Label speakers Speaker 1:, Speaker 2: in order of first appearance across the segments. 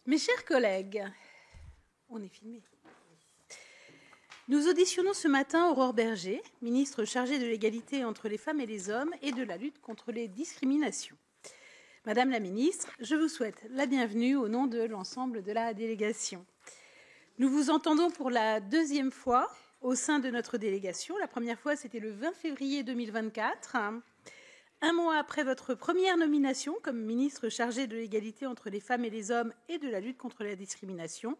Speaker 1: Mes chers collègues, on est filmé. Nous auditionnons ce matin Aurore Bergé, ministre chargée de l'égalité entre les femmes et les hommes et de la lutte contre les discriminations. Madame la ministre, je vous souhaite la bienvenue au nom de l'ensemble de la délégation. Nous vous entendons pour la deuxième fois au sein de notre délégation. La première fois, c'était le 20 février 2024. Un mois après votre première nomination comme ministre chargée de l'égalité entre les femmes et les hommes et de la lutte contre la discrimination.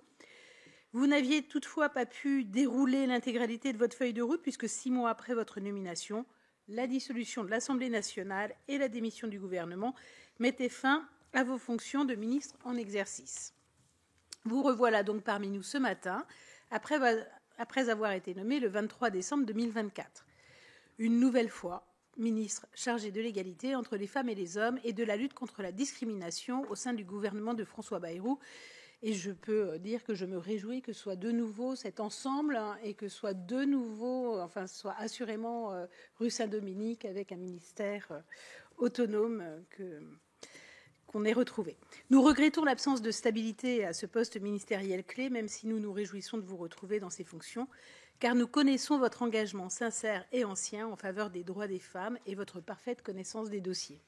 Speaker 1: Vous n'aviez toutefois pas pu dérouler l'intégralité de votre feuille de route puisque 6 mois après votre nomination, la dissolution de l'Assemblée nationale et la démission du gouvernement mettaient fin à vos fonctions de ministre en exercice. Vous revoilà donc parmi nous ce matin, après avoir été nommé le 23 décembre 2024. Une nouvelle fois, ministre chargé de l'égalité entre les femmes et les hommes et de la lutte contre la discrimination au sein du gouvernement de François Bayrou. Et je peux dire que je me réjouis que ce soit de nouveau cet ensemble et que ce soit de nouveau, soit assurément rue Saint-Dominique avec un ministère autonome qu'on ait retrouvé. Nous regrettons l'absence de stabilité à ce poste ministériel clé, même si nous nous réjouissons de vous retrouver dans ces fonctions, car nous connaissons votre engagement sincère et ancien en faveur des droits des femmes et votre parfaite connaissance des dossiers.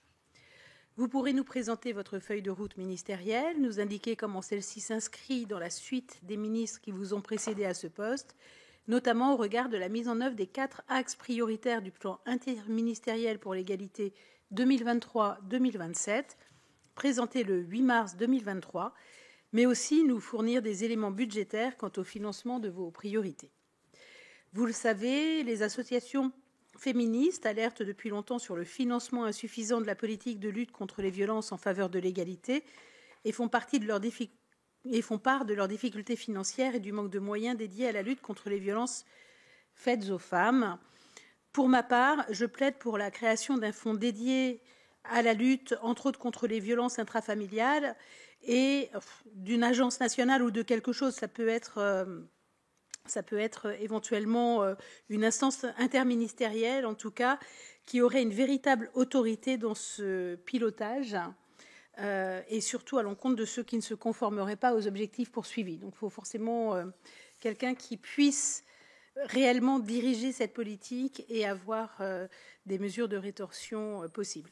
Speaker 1: Vous pourrez nous présenter votre feuille de route ministérielle, nous indiquer comment celle-ci s'inscrit dans la suite des ministres qui vous ont précédé à ce poste, notamment au regard de la mise en œuvre des 4 axes prioritaires du plan interministériel pour l'égalité 2023-2027, présenté le 8 mars 2023, mais aussi nous fournir des éléments budgétaires quant au financement de vos priorités. Vous le savez, les associations féministes alertent depuis longtemps sur le financement insuffisant de la politique de lutte contre les violences en faveur de l'égalité et font part de leurs difficultés financières et du manque de moyens dédiés à la lutte contre les violences faites aux femmes. Pour ma part, je plaide pour la création d'un fonds dédié à la lutte, entre autres, contre les violences intrafamiliales et d'une agence nationale ou de quelque chose. Ça peut être éventuellement une instance interministérielle, en tout cas, qui aurait une véritable autorité dans ce pilotage et surtout à l'encontre de ceux qui ne se conformeraient pas aux objectifs poursuivis. Donc il faut forcément quelqu'un qui puisse réellement diriger cette politique et avoir des mesures de rétorsion possibles.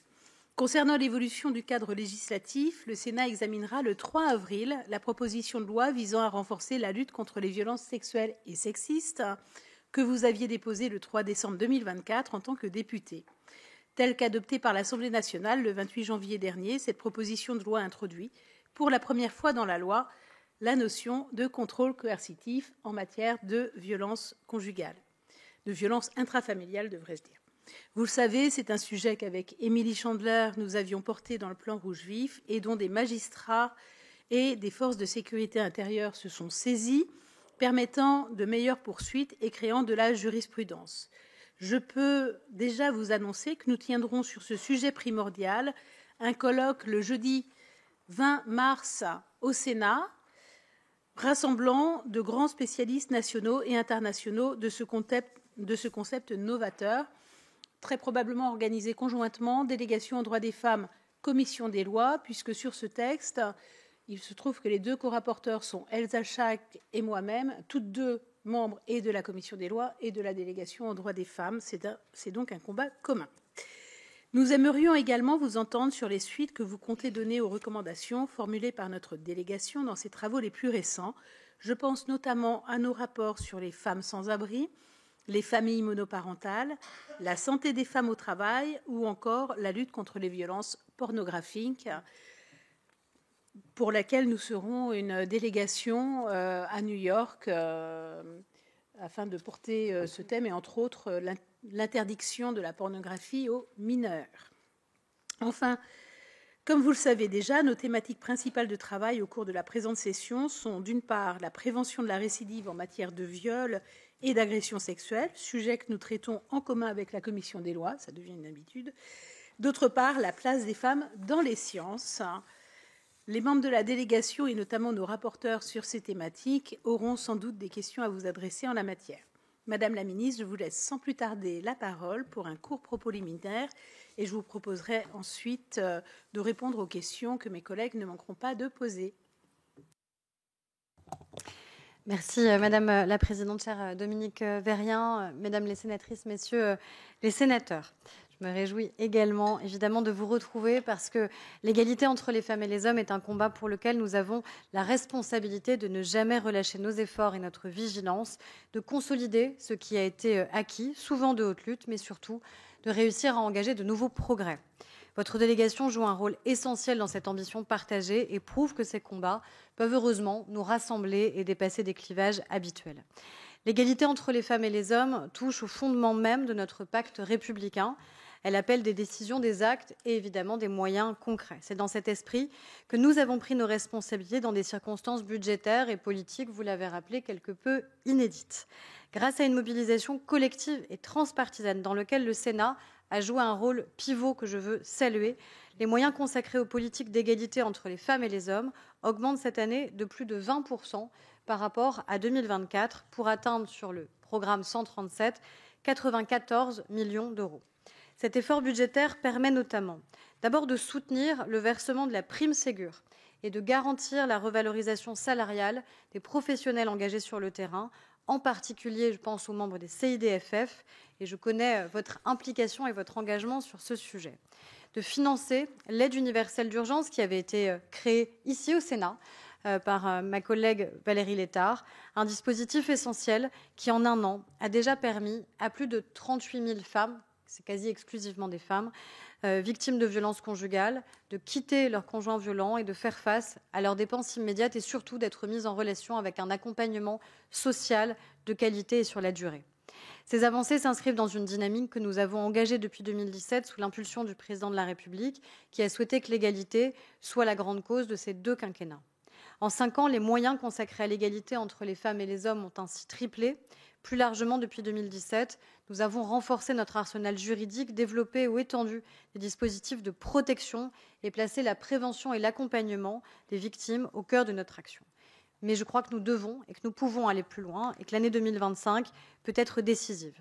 Speaker 1: Concernant l'évolution du cadre législatif, le Sénat examinera le 3 avril la proposition de loi visant à renforcer la lutte contre les violences sexuelles et sexistes que vous aviez déposée le 3 décembre 2024 en tant que député. Telle qu'adoptée par l'Assemblée nationale le 28 janvier dernier, cette proposition de loi introduit pour la première fois dans la loi la notion de contrôle coercitif en matière de violence conjugale, de violence intrafamiliale, devrais-je dire. Vous le savez, c'est un sujet qu'avec Émilie Chandler, nous avions porté dans le plan Rouge Vif et dont des magistrats et des forces de sécurité intérieure se sont saisis, permettant de meilleures poursuites et créant de la jurisprudence. Je peux déjà vous annoncer que nous tiendrons sur ce sujet primordial un colloque le jeudi 20 mars au Sénat, rassemblant de grands spécialistes nationaux et internationaux de ce concept novateur, très probablement organisé conjointement, délégation aux droits des femmes, commission des lois, puisque sur ce texte, il se trouve que les 2 co-rapporteurs sont Elsa Schack et moi-même, toutes 2 membres et de la commission des lois et de la délégation aux droits des femmes. C'est donc un combat commun. Nous aimerions également vous entendre sur les suites que vous comptez donner aux recommandations formulées par notre délégation dans ses travaux les plus récents. Je pense notamment à nos rapports sur les femmes sans abri, les familles monoparentales, la santé des femmes au travail ou encore la lutte contre les violences pornographiques, pour laquelle nous serons une délégation à New York afin de porter ce thème et entre autres l'interdiction de la pornographie aux mineurs. Enfin, comme vous le savez déjà, nos thématiques principales de travail au cours de la présente session sont d'une part la prévention de la récidive en matière de viol et d'agression sexuelle, sujet que nous traitons en commun avec la commission des lois, ça devient une habitude. D'autre part, la place des femmes dans les sciences. Les membres de la délégation et notamment nos rapporteurs sur ces thématiques auront sans doute des questions à vous adresser en la matière. Madame la ministre, je vous laisse sans plus tarder la parole pour un court propos liminaire et je vous proposerai ensuite de répondre aux questions que mes collègues ne manqueront pas de poser.
Speaker 2: Merci Madame la Présidente, chère Dominique Vérien, Mesdames les sénatrices, Messieurs les sénateurs. Je me réjouis également, évidemment, de vous retrouver parce que l'égalité entre les femmes et les hommes est un combat pour lequel nous avons la responsabilité de ne jamais relâcher nos efforts et notre vigilance, de consolider ce qui a été acquis, souvent de haute lutte, mais surtout de réussir à engager de nouveaux progrès. Votre délégation joue un rôle essentiel dans cette ambition partagée et prouve que ces combats peuvent heureusement nous rassembler et dépasser des clivages habituels. L'égalité entre les femmes et les hommes touche au fondement même de notre pacte républicain. Elle appelle des décisions, des actes et évidemment des moyens concrets. C'est dans cet esprit que nous avons pris nos responsabilités dans des circonstances budgétaires et politiques, vous l'avez rappelé, quelque peu inédites. Grâce à une mobilisation collective et transpartisane dans laquelle le Sénat a joué un rôle pivot que je veux saluer, les moyens consacrés aux politiques d'égalité entre les femmes et les hommes augmentent cette année de plus de 20% par rapport à 2024 pour atteindre sur le programme 137 94 millions d'euros. Cet effort budgétaire permet notamment d'abord de soutenir le versement de la prime Ségur et de garantir la revalorisation salariale des professionnels engagés sur le terrain. En particulier, je pense aux membres des CIDFF et je connais votre implication et votre engagement sur ce sujet. De financer l'aide universelle d'urgence qui avait été créée ici au Sénat par ma collègue Valérie Létard, un dispositif essentiel qui en un an a déjà permis à plus de 38 000 femmes, c'est quasi exclusivement des femmes, victimes de violences conjugales, de quitter leur conjoint violent et de faire face à leurs dépenses immédiates et surtout d'être mises en relation avec un accompagnement social de qualité et sur la durée. Ces avancées s'inscrivent dans une dynamique que nous avons engagée depuis 2017 sous l'impulsion du président de la République qui a souhaité que l'égalité soit la grande cause de ces 2 quinquennats. En 5 ans, les moyens consacrés à l'égalité entre les femmes et les hommes ont ainsi triplé. Plus largement, depuis 2017, nous avons renforcé notre arsenal juridique, développé ou étendu des dispositifs de protection et placé la prévention et l'accompagnement des victimes au cœur de notre action. Mais je crois que nous devons et que nous pouvons aller plus loin et que l'année 2025 peut être décisive.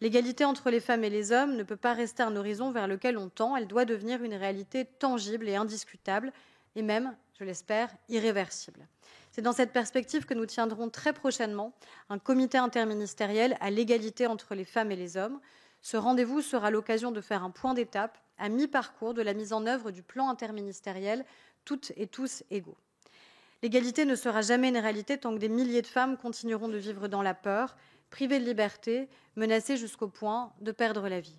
Speaker 2: L'égalité entre les femmes et les hommes ne peut pas rester un horizon vers lequel on tend, elle doit devenir une réalité tangible et indiscutable, et même, je l'espère, irréversible. C'est dans cette perspective que nous tiendrons très prochainement un comité interministériel à l'égalité entre les femmes et les hommes. Ce rendez-vous sera l'occasion de faire un point d'étape à mi-parcours de la mise en œuvre du plan interministériel Toutes et tous égaux. L'égalité ne sera jamais une réalité tant que des milliers de femmes continueront de vivre dans la peur, privées de liberté, menacées jusqu'au point de perdre la vie.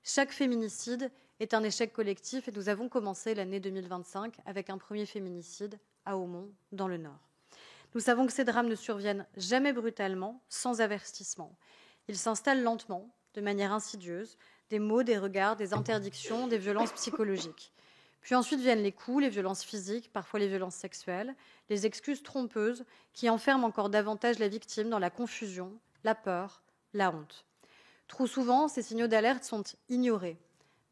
Speaker 2: Chaque féminicide est un échec collectif et nous avons commencé l'année 2025 avec un premier féminicide à Aumont, dans le Nord. Nous savons que ces drames ne surviennent jamais brutalement, sans avertissement. Ils s'installent lentement, de manière insidieuse, des mots, des regards, des interdictions, des violences psychologiques. Puis ensuite viennent les coups, les violences physiques, parfois les violences sexuelles, les excuses trompeuses qui enferment encore davantage la victime dans la confusion, la peur, la honte. Trop souvent, ces signaux d'alerte sont ignorés,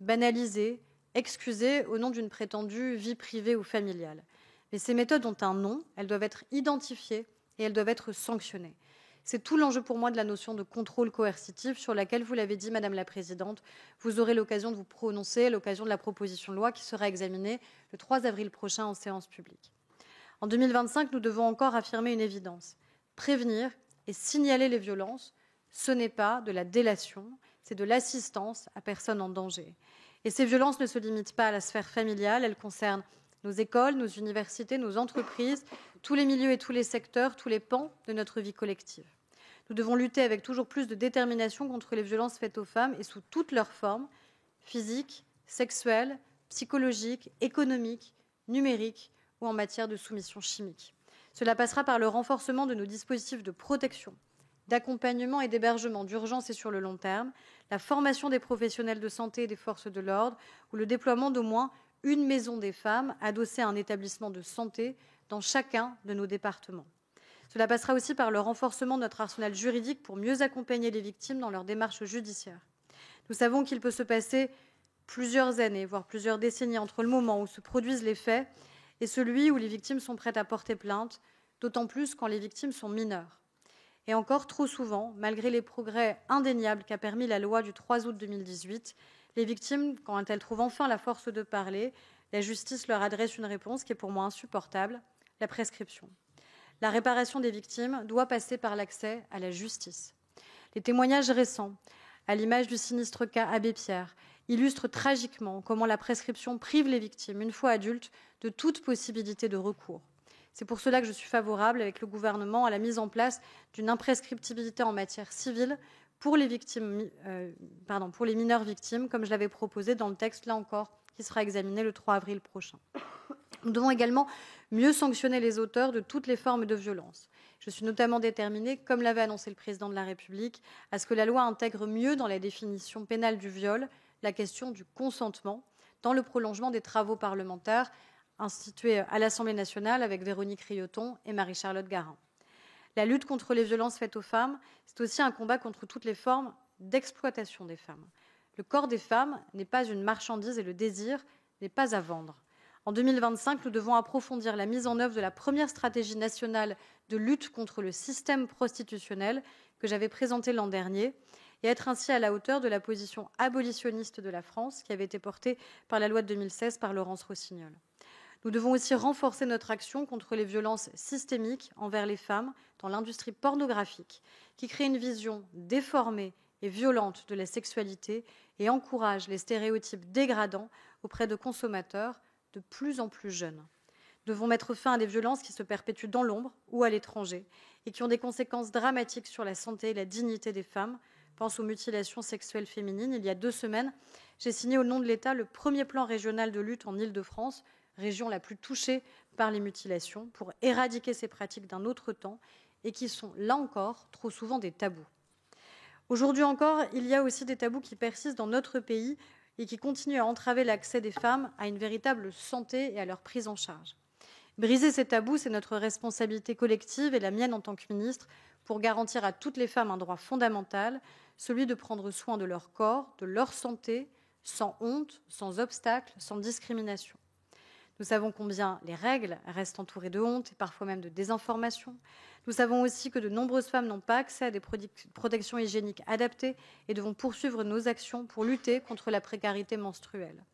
Speaker 2: banalisés, excusés au nom d'une prétendue vie privée ou familiale. Mais ces méthodes ont un nom, elles doivent être identifiées et elles doivent être sanctionnées. C'est tout l'enjeu pour moi de la notion de contrôle coercitif sur laquelle, vous l'avez dit, Madame la Présidente, vous aurez l'occasion de vous prononcer à l'occasion de la proposition de loi qui sera examinée le 3 avril prochain en séance publique. En 2025, nous devons encore affirmer une évidence. Prévenir et signaler les violences, ce n'est pas de la délation, c'est de l'assistance à personne en danger. Et ces violences ne se limitent pas à la sphère familiale, elles concernent nos écoles, nos universités, nos entreprises, tous les milieux et tous les secteurs, tous les pans de notre vie collective. Nous devons lutter avec toujours plus de détermination contre les violences faites aux femmes et sous toutes leurs formes, physiques, sexuelles, psychologiques, économiques, numériques ou en matière de soumission chimique. Cela passera par le renforcement de nos dispositifs de protection, d'accompagnement et d'hébergement d'urgence et sur le long terme, la formation des professionnels de santé et des forces de l'ordre ou le déploiement d'au moins une maison des femmes adossée à un établissement de santé dans chacun de nos départements. Cela passera aussi par le renforcement de notre arsenal juridique pour mieux accompagner les victimes dans leurs démarches judiciaires. Nous savons qu'il peut se passer plusieurs années, voire plusieurs décennies entre le moment où se produisent les faits et celui où les victimes sont prêtes à porter plainte, d'autant plus quand les victimes sont mineures. Et encore trop souvent, malgré les progrès indéniables qu'a permis la loi du 3 août 2018, les victimes, quand elles trouvent enfin la force de parler, la justice leur adresse une réponse qui est pour moi insupportable, la prescription. La réparation des victimes doit passer par l'accès à la justice. Les témoignages récents, à l'image du sinistre cas Abbé Pierre, illustrent tragiquement comment la prescription prive les victimes, une fois adultes, de toute possibilité de recours. C'est pour cela que je suis favorable, avec le gouvernement, à la mise en place d'une imprescriptibilité en matière civile pour les mineurs victimes, comme je l'avais proposé dans le texte, là encore, qui sera examiné le 3 avril prochain. Nous devons également mieux sanctionner les auteurs de toutes les formes de violence. Je suis notamment déterminée, comme l'avait annoncé le président de la République, à ce que la loi intègre mieux dans la définition pénale du viol la question du consentement, dans le prolongement des travaux parlementaires institués à l'Assemblée nationale avec Véronique Rioton et Marie-Charlotte Garin. La lutte contre les violences faites aux femmes, c'est aussi un combat contre toutes les formes d'exploitation des femmes. Le corps des femmes n'est pas une marchandise et le désir n'est pas à vendre. En 2025, nous devons approfondir la mise en œuvre de la première stratégie nationale de lutte contre le système prostitutionnel que j'avais présentée l'an dernier et être ainsi à la hauteur de la position abolitionniste de la France qui avait été portée par la loi de 2016 par Laurence Rossignol. Nous devons aussi renforcer notre action contre les violences systémiques envers les femmes dans l'industrie pornographique qui crée une vision déformée et violente de la sexualité et encourage les stéréotypes dégradants auprès de consommateurs de plus en plus jeunes. Nous devons mettre fin à des violences qui se perpétuent dans l'ombre ou à l'étranger et qui ont des conséquences dramatiques sur la santé et la dignité des femmes. Pense aux mutilations sexuelles féminines. Il y a 2 semaines, j'ai signé au nom de l'État le premier plan régional de lutte en Île-de-France, région la plus touchée par les mutilations, pour éradiquer ces pratiques d'un autre temps et qui sont, là encore, trop souvent des tabous. Aujourd'hui encore, il y a aussi des tabous qui persistent dans notre pays et qui continuent à entraver l'accès des femmes à une véritable santé et à leur prise en charge. Briser ces tabous, c'est notre responsabilité collective et la mienne en tant que ministre pour garantir à toutes les femmes un droit fondamental, celui de prendre soin de leur corps, de leur santé, sans honte, sans obstacle, sans discrimination. Nous savons combien les règles restent entourées de honte et parfois même de désinformation. Nous savons aussi que de nombreuses femmes n'ont pas accès à des protections hygiéniques adaptées et devons poursuivre nos actions pour lutter contre la précarité menstruelle.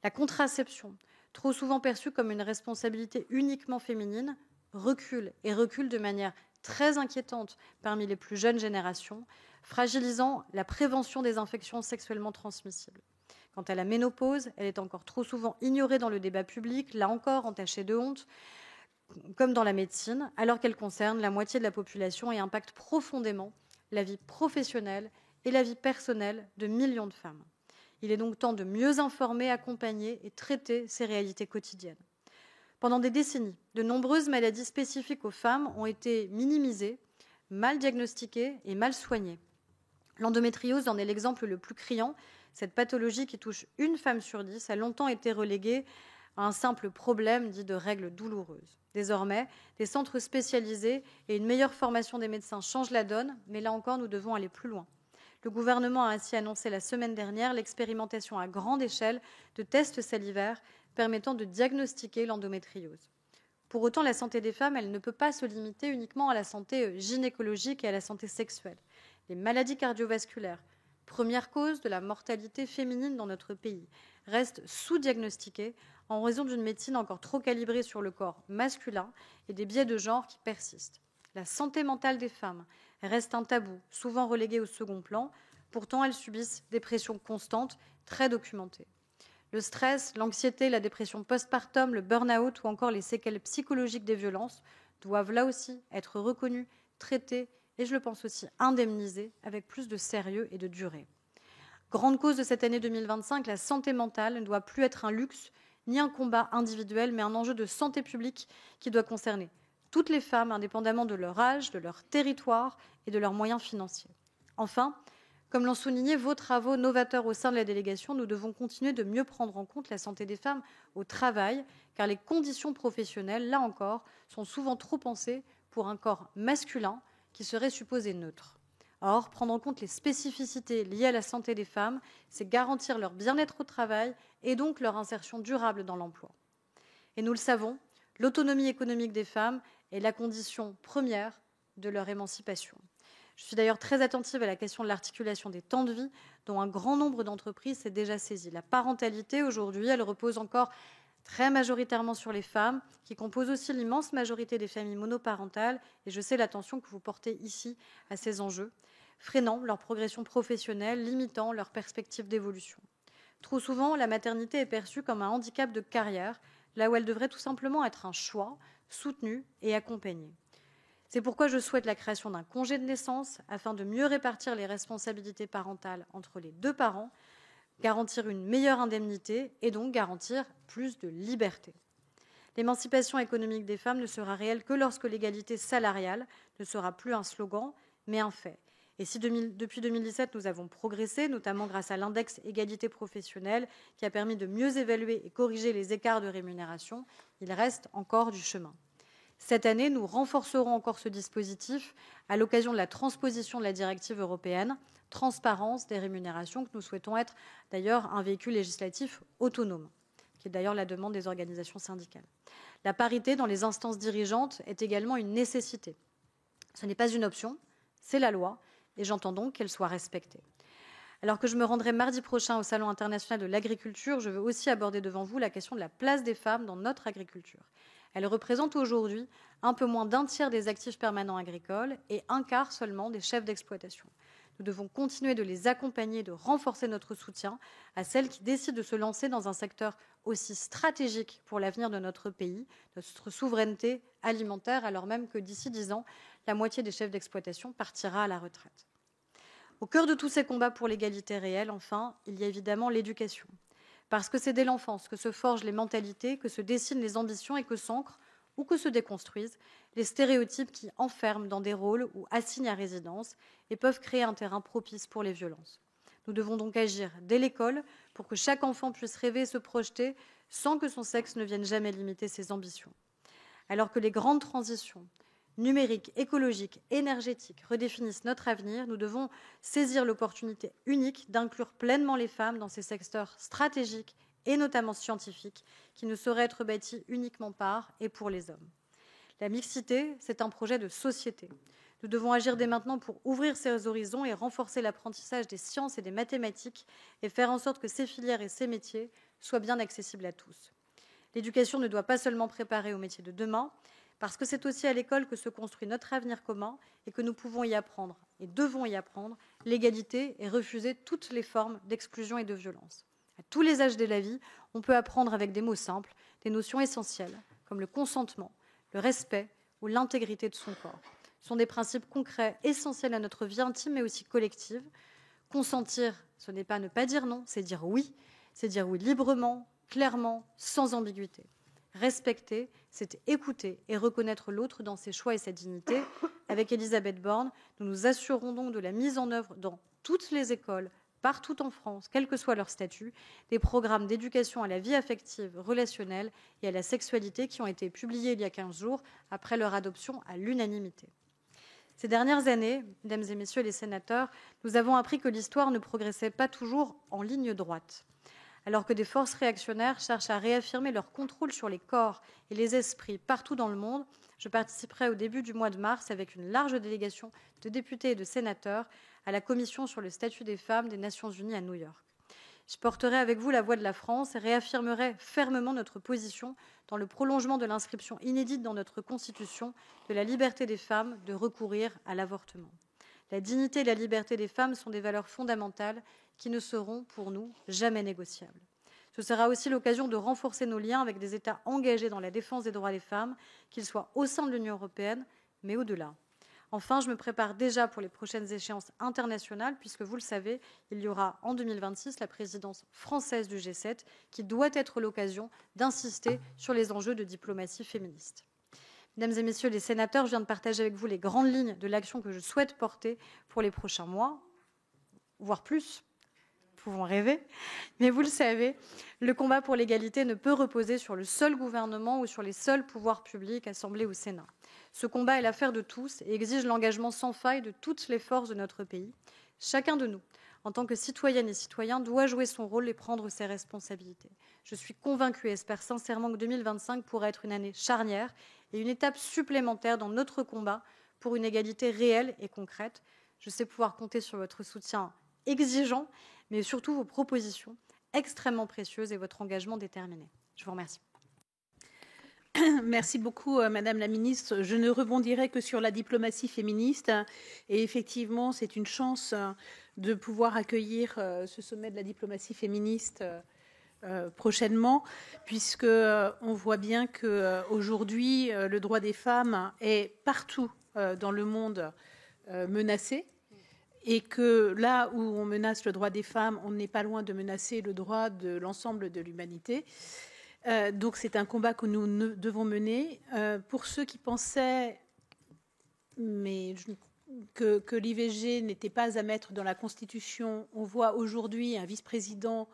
Speaker 2: La contraception, trop souvent perçue comme une responsabilité uniquement féminine, recule de manière très inquiétante parmi les plus jeunes générations, fragilisant la prévention des infections sexuellement transmissibles. Quant à la ménopause, elle est encore trop souvent ignorée dans le débat public, là encore entachée de honte, comme dans la médecine, alors qu'elle concerne la moitié de la population et impacte profondément la vie professionnelle et la vie personnelle de millions de femmes. Il est donc temps de mieux informer, accompagner et traiter ces réalités quotidiennes. Pendant des décennies, de nombreuses maladies spécifiques aux femmes ont été minimisées, mal diagnostiquées et mal soignées. L'endométriose en est l'exemple le plus criant. Cette pathologie qui touche une femme sur 10 a longtemps été reléguée à un simple problème dit de règles douloureuses. Désormais, des centres spécialisés et une meilleure formation des médecins changent la donne, mais là encore, nous devons aller plus loin. Le gouvernement a ainsi annoncé la semaine dernière l'expérimentation à grande échelle de tests salivaires permettant de diagnostiquer l'endométriose. Pour autant, la santé des femmes, elle ne peut pas se limiter uniquement à la santé gynécologique et à la santé sexuelle. Les maladies cardiovasculaires, première cause de la mortalité féminine dans notre pays, restent sous-diagnostiquées en raison d'une médecine encore trop calibrée sur le corps masculin et des biais de genre qui persistent. La santé mentale des femmes reste un tabou, souvent relégué au second plan. Pourtant, elles subissent des pressions constantes, très documentées. Le stress, l'anxiété, la dépression postpartum, le burn-out ou encore les séquelles psychologiques des violences doivent là aussi être reconnus, traités et, je le pense aussi, indemnisés avec plus de sérieux et de durée. Grande cause de cette année 2025, la santé mentale ne doit plus être un luxe ni un combat individuel, mais un enjeu de santé publique qui doit concerner toutes les femmes, indépendamment de leur âge, de leur territoire et de leurs moyens financiers. Enfin, comme l'ont souligné vos travaux novateurs au sein de la délégation, nous devons continuer de mieux prendre en compte la santé des femmes au travail, car les conditions professionnelles, là encore, sont souvent trop pensées pour un corps masculin qui serait supposé neutre. Or, prendre en compte les spécificités liées à la santé des femmes, c'est garantir leur bien-être au travail et donc leur insertion durable dans l'emploi. Et nous le savons, l'autonomie économique des femmes est la condition première de leur émancipation. Je suis d'ailleurs très attentive à la question de l'articulation des temps de vie, dont un grand nombre d'entreprises s'est déjà saisi. La parentalité, aujourd'hui, elle repose encore très majoritairement sur les femmes, qui composent aussi l'immense majorité des familles monoparentales, et je sais l'attention que vous portez ici à ces enjeux, freinant leur progression professionnelle, limitant leurs perspectives d'évolution. Trop souvent, la maternité est perçue comme un handicap de carrière, là où elle devrait tout simplement être un choix, soutenu et accompagné. C'est pourquoi je souhaite la création d'un congé de naissance afin de mieux répartir les responsabilités parentales entre les deux parents, garantir une meilleure indemnité et donc garantir plus de liberté. L'émancipation économique des femmes ne sera réelle que lorsque l'égalité salariale ne sera plus un slogan, mais un fait. Et si depuis 2017, nous avons progressé, notamment grâce à l'index égalité professionnelle, qui a permis de mieux évaluer et corriger les écarts de rémunération, il reste encore du chemin. Cette année, nous renforcerons encore ce dispositif à l'occasion de la transposition de la directive européenne transparence des rémunérations, que nous souhaitons être d'ailleurs un véhicule législatif autonome, qui est d'ailleurs la demande des organisations syndicales. La parité dans les instances dirigeantes est également une nécessité. Ce n'est pas une option, c'est la loi, et j'entends donc qu'elle soit respectée. Alors que je me rendrai mardi prochain au Salon international de l'agriculture, je veux aussi aborder devant vous la question de la place des femmes dans notre agriculture. Elle représente aujourd'hui un peu moins d'un tiers des actifs permanents agricoles et un quart seulement des chefs d'exploitation. Nous devons continuer de les accompagner et de renforcer notre soutien à celles qui décident de se lancer dans un secteur aussi stratégique pour l'avenir de notre pays, notre souveraineté alimentaire, alors même que d'ici 10 ans, la moitié des chefs d'exploitation partira à la retraite. Au cœur de tous ces combats pour l'égalité réelle, enfin, il y a évidemment l'éducation. Parce que c'est dès l'enfance que se forgent les mentalités, que se dessinent les ambitions et que s'ancrent ou que se déconstruisent les stéréotypes qui enferment dans des rôles ou assignent à résidence et peuvent créer un terrain propice pour les violences. Nous devons donc agir dès l'école pour que chaque enfant puisse rêver et se projeter sans que son sexe ne vienne jamais limiter ses ambitions. Alors que les grandes transitions numériques, écologiques, énergétiques redéfinissent notre avenir, nous devons saisir l'opportunité unique d'inclure pleinement les femmes dans ces secteurs stratégiques et notamment scientifiques qui ne sauraient être bâtis uniquement par et pour les hommes. La mixité, c'est un projet de société. Nous devons agir dès maintenant pour ouvrir ces horizons et renforcer l'apprentissage des sciences et des mathématiques et faire en sorte que ces filières et ces métiers soient bien accessibles à tous. L'éducation ne doit pas seulement préparer aux métiers de demain, parce que c'est aussi à l'école que se construit notre avenir commun et que nous pouvons y apprendre et devons y apprendre l'égalité et refuser toutes les formes d'exclusion et de violence. À tous les âges de la vie, on peut apprendre avec des mots simples, des notions essentielles, comme le consentement, le respect ou l'intégrité de son corps. Ce sont des principes concrets, essentiels à notre vie intime mais aussi collective. Consentir, ce n'est pas ne pas dire non, c'est dire oui librement, clairement, sans ambiguïté. Respecter, c'est écouter et reconnaître l'autre dans ses choix et sa dignité. Avec Elisabeth Borne, nous nous assurerons donc de la mise en œuvre dans toutes les écoles, partout en France, quel que soit leur statut, des programmes d'éducation à la vie affective, relationnelle et à la sexualité qui ont été publiés il y a 15 jours après leur adoption à l'unanimité. Ces dernières années, mesdames et messieurs les sénateurs, nous avons appris que l'histoire ne progressait pas toujours en ligne droite. Alors que des forces réactionnaires cherchent à réaffirmer leur contrôle sur les corps et les esprits partout dans le monde, je participerai au début du mois de mars avec une large délégation de députés et de sénateurs à la Commission sur le statut des femmes des Nations Unies à New York. Je porterai avec vous la voix de la France et réaffirmerai fermement notre position dans le prolongement de l'inscription inédite dans notre Constitution de la liberté des femmes de recourir à l'avortement. La dignité et la liberté des femmes sont des valeurs fondamentales qui ne seront, pour nous, jamais négociables. Ce sera aussi l'occasion de renforcer nos liens avec des États engagés dans la défense des droits des femmes, qu'ils soient au sein de l'Union européenne, mais au-delà. Enfin, je me prépare déjà pour les prochaines échéances internationales, puisque, vous le savez, il y aura en 2026 la présidence française du G7, qui doit être l'occasion d'insister sur les enjeux de diplomatie féministe. Mesdames et messieurs les sénateurs, je viens de partager avec vous les grandes lignes de l'action que je souhaite porter pour les prochains mois, voire plus. Nous pouvons rêver, mais vous le savez, le combat pour l'égalité ne peut reposer sur le seul gouvernement ou sur les seuls pouvoirs publics, Assemblée ou Sénat. Ce combat est l'affaire de tous et exige l'engagement sans faille de toutes les forces de notre pays. Chacun de nous, en tant que citoyenne et citoyen, doit jouer son rôle et prendre ses responsabilités. Je suis convaincue et espère sincèrement que 2025 pourra être une année charnière et une étape supplémentaire dans notre combat pour une égalité réelle et concrète. Je sais pouvoir compter sur votre soutien exigeant, mais surtout vos propositions extrêmement précieuses et votre engagement déterminé. Je vous remercie.
Speaker 1: Merci beaucoup, Madame la Ministre. Je ne rebondirai que sur la diplomatie féministe. Et effectivement, c'est une chance de pouvoir accueillir ce sommet de la diplomatie féministe prochainement, puisque on voit bien que aujourd'hui le droit des femmes est partout dans le monde menacé, et que là où on menace le droit des femmes, on n'est pas loin de menacer le droit de l'ensemble de l'humanité. Donc c'est un combat que nous devons mener. Pour ceux qui pensaient que l'IVG n'était pas à mettre dans la Constitution, on voit aujourd'hui un vice-président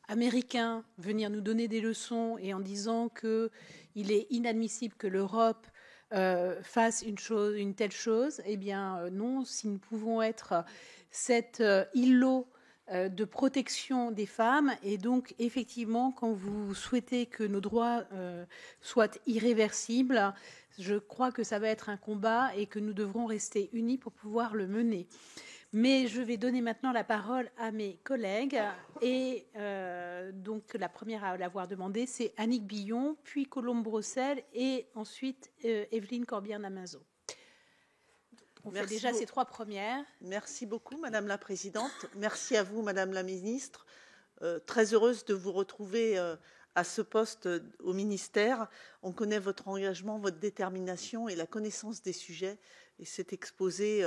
Speaker 1: américain venir nous donner des leçons et en disant qu'il est inadmissible que l'Europe fasse une telle chose. Eh bien non, si nous pouvons être cet îlot de protection des femmes, et donc effectivement quand vous souhaitez que nos droits soient irréversibles, je crois que ça va être un combat et que nous devrons rester unis pour pouvoir le mener. Mais je vais donner maintenant la parole à mes collègues. Et donc, la première à l'avoir demandé, c'est Annick Billon, puis Colombe Brossel, et ensuite Evelyne Corbière-Naminzo. On fait déjà ces trois premières.
Speaker 3: Merci beaucoup, Madame la Présidente. Merci à vous, Madame la Ministre. Très heureuse de vous retrouver à ce poste au ministère. On connaît votre engagement, votre détermination et la connaissance des sujets. Et cet exposé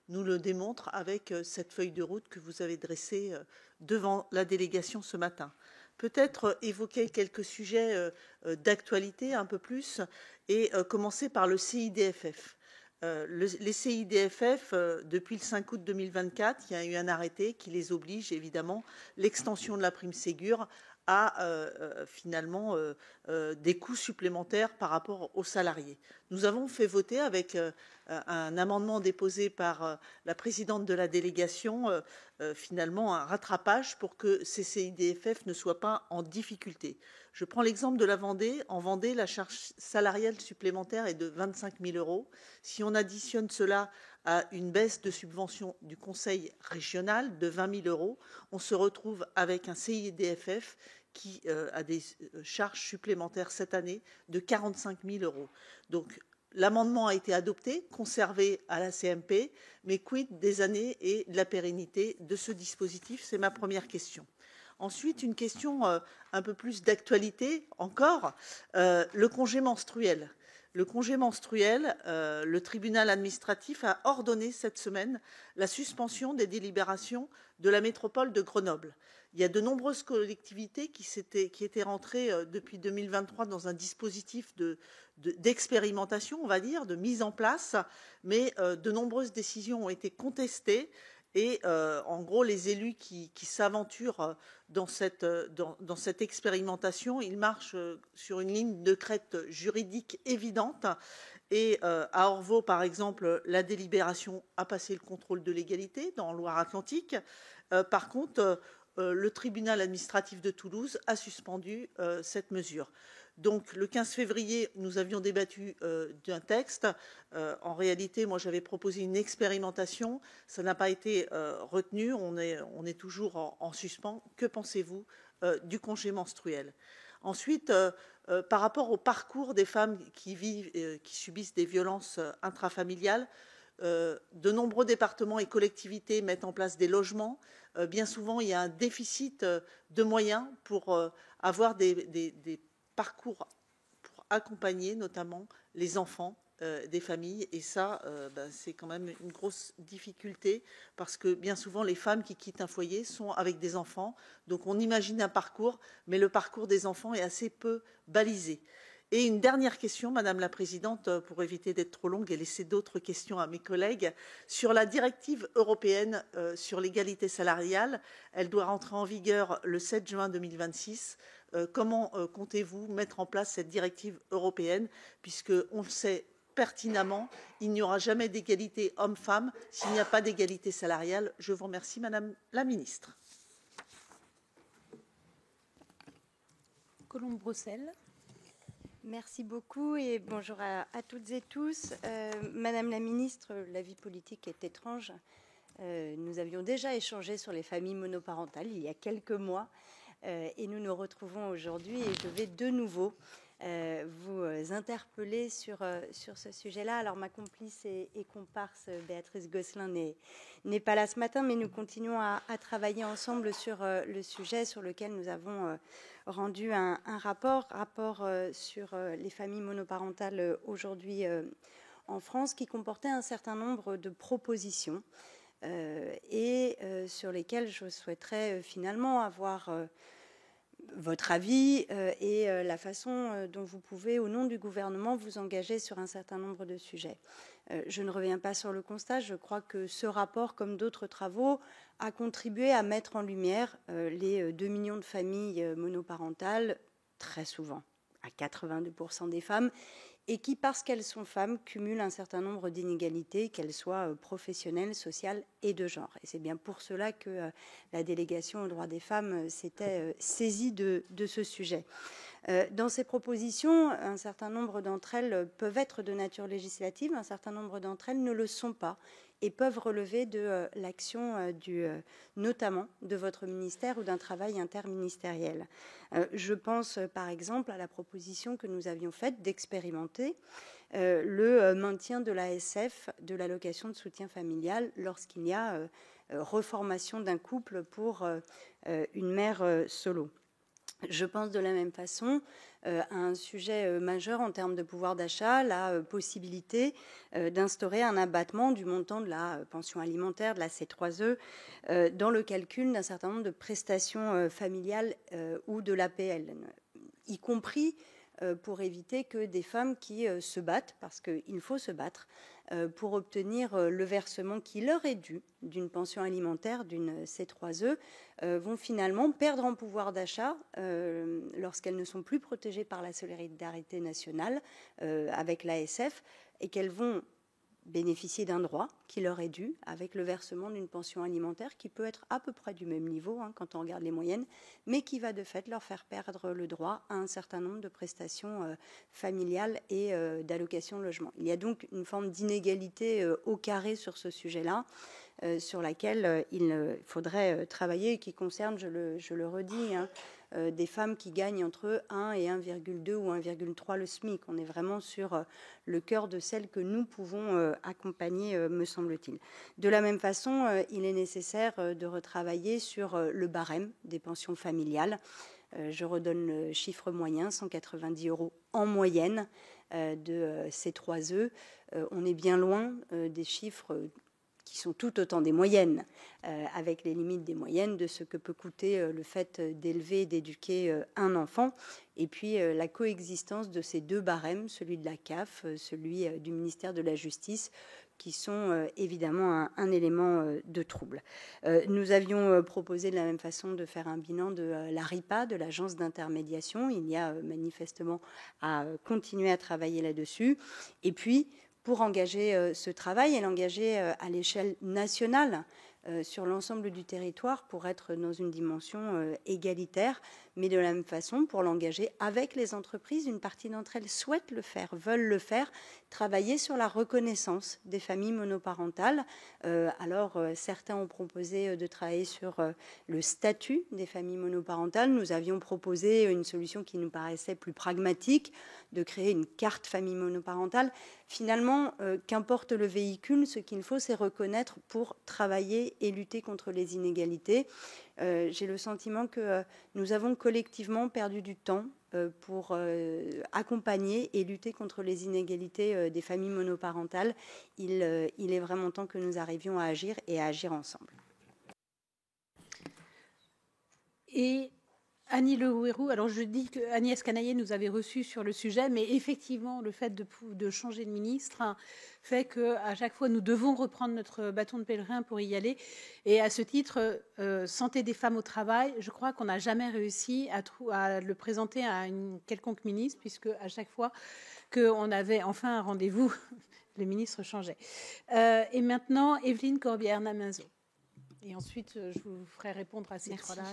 Speaker 3: nous le démontre avec cette feuille de route que vous avez dressée devant la délégation ce matin. Peut-être évoquer quelques sujets d'actualité un peu plus et commencer par le CIDFF. Les CIDFF, depuis le 5 août 2024, il y a eu un arrêté qui les oblige, évidemment, l'extension de la prime Ségur à finalement des coûts supplémentaires par rapport aux salariés. Nous avons fait voter avec un amendement déposé par la présidente de la délégation finalement un rattrapage pour que ces CIDFF ne soient pas en difficulté. Je prends l'exemple de la Vendée. En Vendée, la charge salariale supplémentaire est de 25 000 €. Si on additionne cela à une baisse de subvention du conseil régional de 20 000 €, on se retrouve avec un CIDFF qui a des charges supplémentaires cette année de 45 000 €. Donc, l'amendement a été adopté, conservé à la CMP, mais quid des années et de la pérennité de ce dispositif? C'est ma première question. Ensuite, une question un peu plus d'actualité encore, le congé menstruel. Le congé menstruel, le tribunal administratif a ordonné cette semaine la suspension des délibérations de la métropole de Grenoble. Il y a de nombreuses collectivités qui étaient rentrées depuis 2023 dans un dispositif d'expérimentation, on va dire, de mise en place, mais de nombreuses décisions ont été contestées. Et en gros, les élus qui s'aventurent dans cette expérimentation, ils marchent sur une ligne de crête juridique évidente. Et à Orvault, par exemple, la délibération a passé le contrôle de légalité dans Loire-Atlantique. Par contre, le tribunal administratif de Toulouse a suspendu cette mesure. Donc, le 15 février, nous avions débattu d'un texte. En réalité, moi, j'avais proposé une expérimentation. Ça n'a pas été retenu. On est toujours en suspens. Que pensez-vous du congé menstruel? Ensuite, par rapport au parcours des femmes qui subissent des violences intrafamiliales, de nombreux départements et collectivités mettent en place des logements. Bien souvent, il y a un déficit de moyens pour avoir des parcours pour accompagner notamment les enfants des familles. Et ça, c'est quand même une grosse difficulté parce que bien souvent, les femmes qui quittent un foyer sont avec des enfants. Donc, on imagine un parcours, mais le parcours des enfants est assez peu balisé. Et une dernière question, Madame la Présidente, pour éviter d'être trop longue et laisser d'autres questions à mes collègues. Sur la directive européenne sur l'égalité salariale, elle doit rentrer en vigueur le 7 juin 2026. Comment comptez-vous mettre en place cette directive européenne? Puisqu'on le sait pertinemment, il n'y aura jamais d'égalité homme-femme s'il n'y a pas d'égalité salariale. Je vous remercie, Madame la Ministre.
Speaker 1: Colombe Brossel.
Speaker 4: Merci beaucoup et bonjour à toutes et tous. Madame la Ministre, la vie politique est étrange. Nous avions déjà échangé sur les familles monoparentales il y a quelques mois et nous nous retrouvons aujourd'hui et je vais de nouveau vous interpeller sur ce sujet-là. Alors, ma complice et comparse Béatrice Gosselin n'est pas là ce matin, mais nous continuons à travailler ensemble sur le sujet sur lequel nous avons rendu un rapport sur les familles monoparentales aujourd'hui en France, qui comportait un certain nombre de propositions et sur lesquelles je souhaiterais finalement avoir votre avis et la façon dont vous pouvez, au nom du gouvernement, vous engager sur un certain nombre de sujets. Je ne reviens pas sur le constat. Je crois que ce rapport, comme d'autres travaux, a contribué à mettre en lumière les 2 millions de familles monoparentales, très souvent à 82% des femmes, et qui, parce qu'elles sont femmes, cumulent un certain nombre d'inégalités, qu'elles soient professionnelles, sociales et de genre. Et c'est bien pour cela que la délégation aux droits des femmes s'était saisie de ce sujet. Dans ces propositions, un certain nombre d'entre elles peuvent être de nature législative, un certain nombre d'entre elles ne le sont pas et peuvent relever de l'action notamment de votre ministère ou d'un travail interministériel. Je pense par exemple à la proposition que nous avions faite d'expérimenter le maintien de l'ASF, de l'allocation de soutien familial, lorsqu'il y a reformation d'un couple pour une mère solo. Je pense de la même façon à un sujet majeur en termes de pouvoir d'achat, la possibilité d'instaurer un abattement du montant de la pension alimentaire, de la C3E, dans le calcul d'un certain nombre de prestations familiales ou de l'APL, y compris pour éviter que des femmes qui se battent, parce qu'il faut se battre, pour obtenir le versement qui leur est dû d'une pension alimentaire, d'une C3E, vont finalement perdre en pouvoir d'achat lorsqu'elles ne sont plus protégées par la solidarité nationale avec l'ASF et qu'elles vont bénéficier d'un droit qui leur est dû avec le versement d'une pension alimentaire qui peut être à peu près du même niveau quand on regarde les moyennes, mais qui va de fait leur faire perdre le droit à un certain nombre de prestations familiales et d'allocations de logement. Il y a donc une forme d'inégalité au carré sur ce sujet-là, sur laquelle il faudrait travailler et qui concerne, je le redis, des femmes qui gagnent entre 1 et 1,2 ou 1,3 le SMIC. On est vraiment sur le cœur de celles que nous pouvons accompagner, me semble-t-il. De la même façon, il est nécessaire de retravailler sur le barème des pensions familiales. Je redonne le chiffre moyen, 190 € en moyenne de C3E. On est bien loin des chiffres qui sont tout autant des moyennes, avec les limites des moyennes, de ce que peut coûter le fait d'élever et d'éduquer un enfant. Et puis la coexistence de ces deux barèmes, celui de la CAF, celui du ministère de la Justice, qui sont évidemment un élément de trouble. Nous avions proposé de la même façon de faire un bilan de la RIPA, de l'agence d'intermédiation. Il y a manifestement à continuer à travailler là-dessus. Et puis, pour engager ce travail et l'engager à l'échelle nationale sur l'ensemble du territoire pour être dans une dimension égalitaire, mais de la même façon pour l'engager avec les entreprises. Une partie d'entre elles souhaitent le faire, veulent le faire, travailler sur la reconnaissance des familles monoparentales. Alors, certains ont proposé de travailler sur le statut des familles monoparentales. Nous avions proposé une solution qui nous paraissait plus pragmatique, de créer une carte famille monoparentale. Finalement, qu'importe le véhicule, ce qu'il faut, c'est reconnaître pour travailler et lutter contre les inégalités. J'ai le sentiment que nous avons collectivement perdu du temps pour accompagner et lutter contre les inégalités des familles monoparentales. Il est vraiment temps que nous arrivions à agir et à agir ensemble.
Speaker 1: Et Annie Le Houerou, alors je dis que Agnès Canayer nous avait reçus sur le sujet, mais effectivement, le fait de changer de ministre fait qu'à chaque fois, nous devons reprendre notre bâton de pèlerin pour y aller. Et à ce titre, santé des femmes au travail, je crois qu'on n'a jamais réussi à le présenter à une quelconque ministre, puisque à chaque fois qu'on avait enfin un rendez-vous, le ministre changeait. Et maintenant, Evelyne Corbière-Naminzo. Et ensuite, je vous ferai répondre à ces trois-là.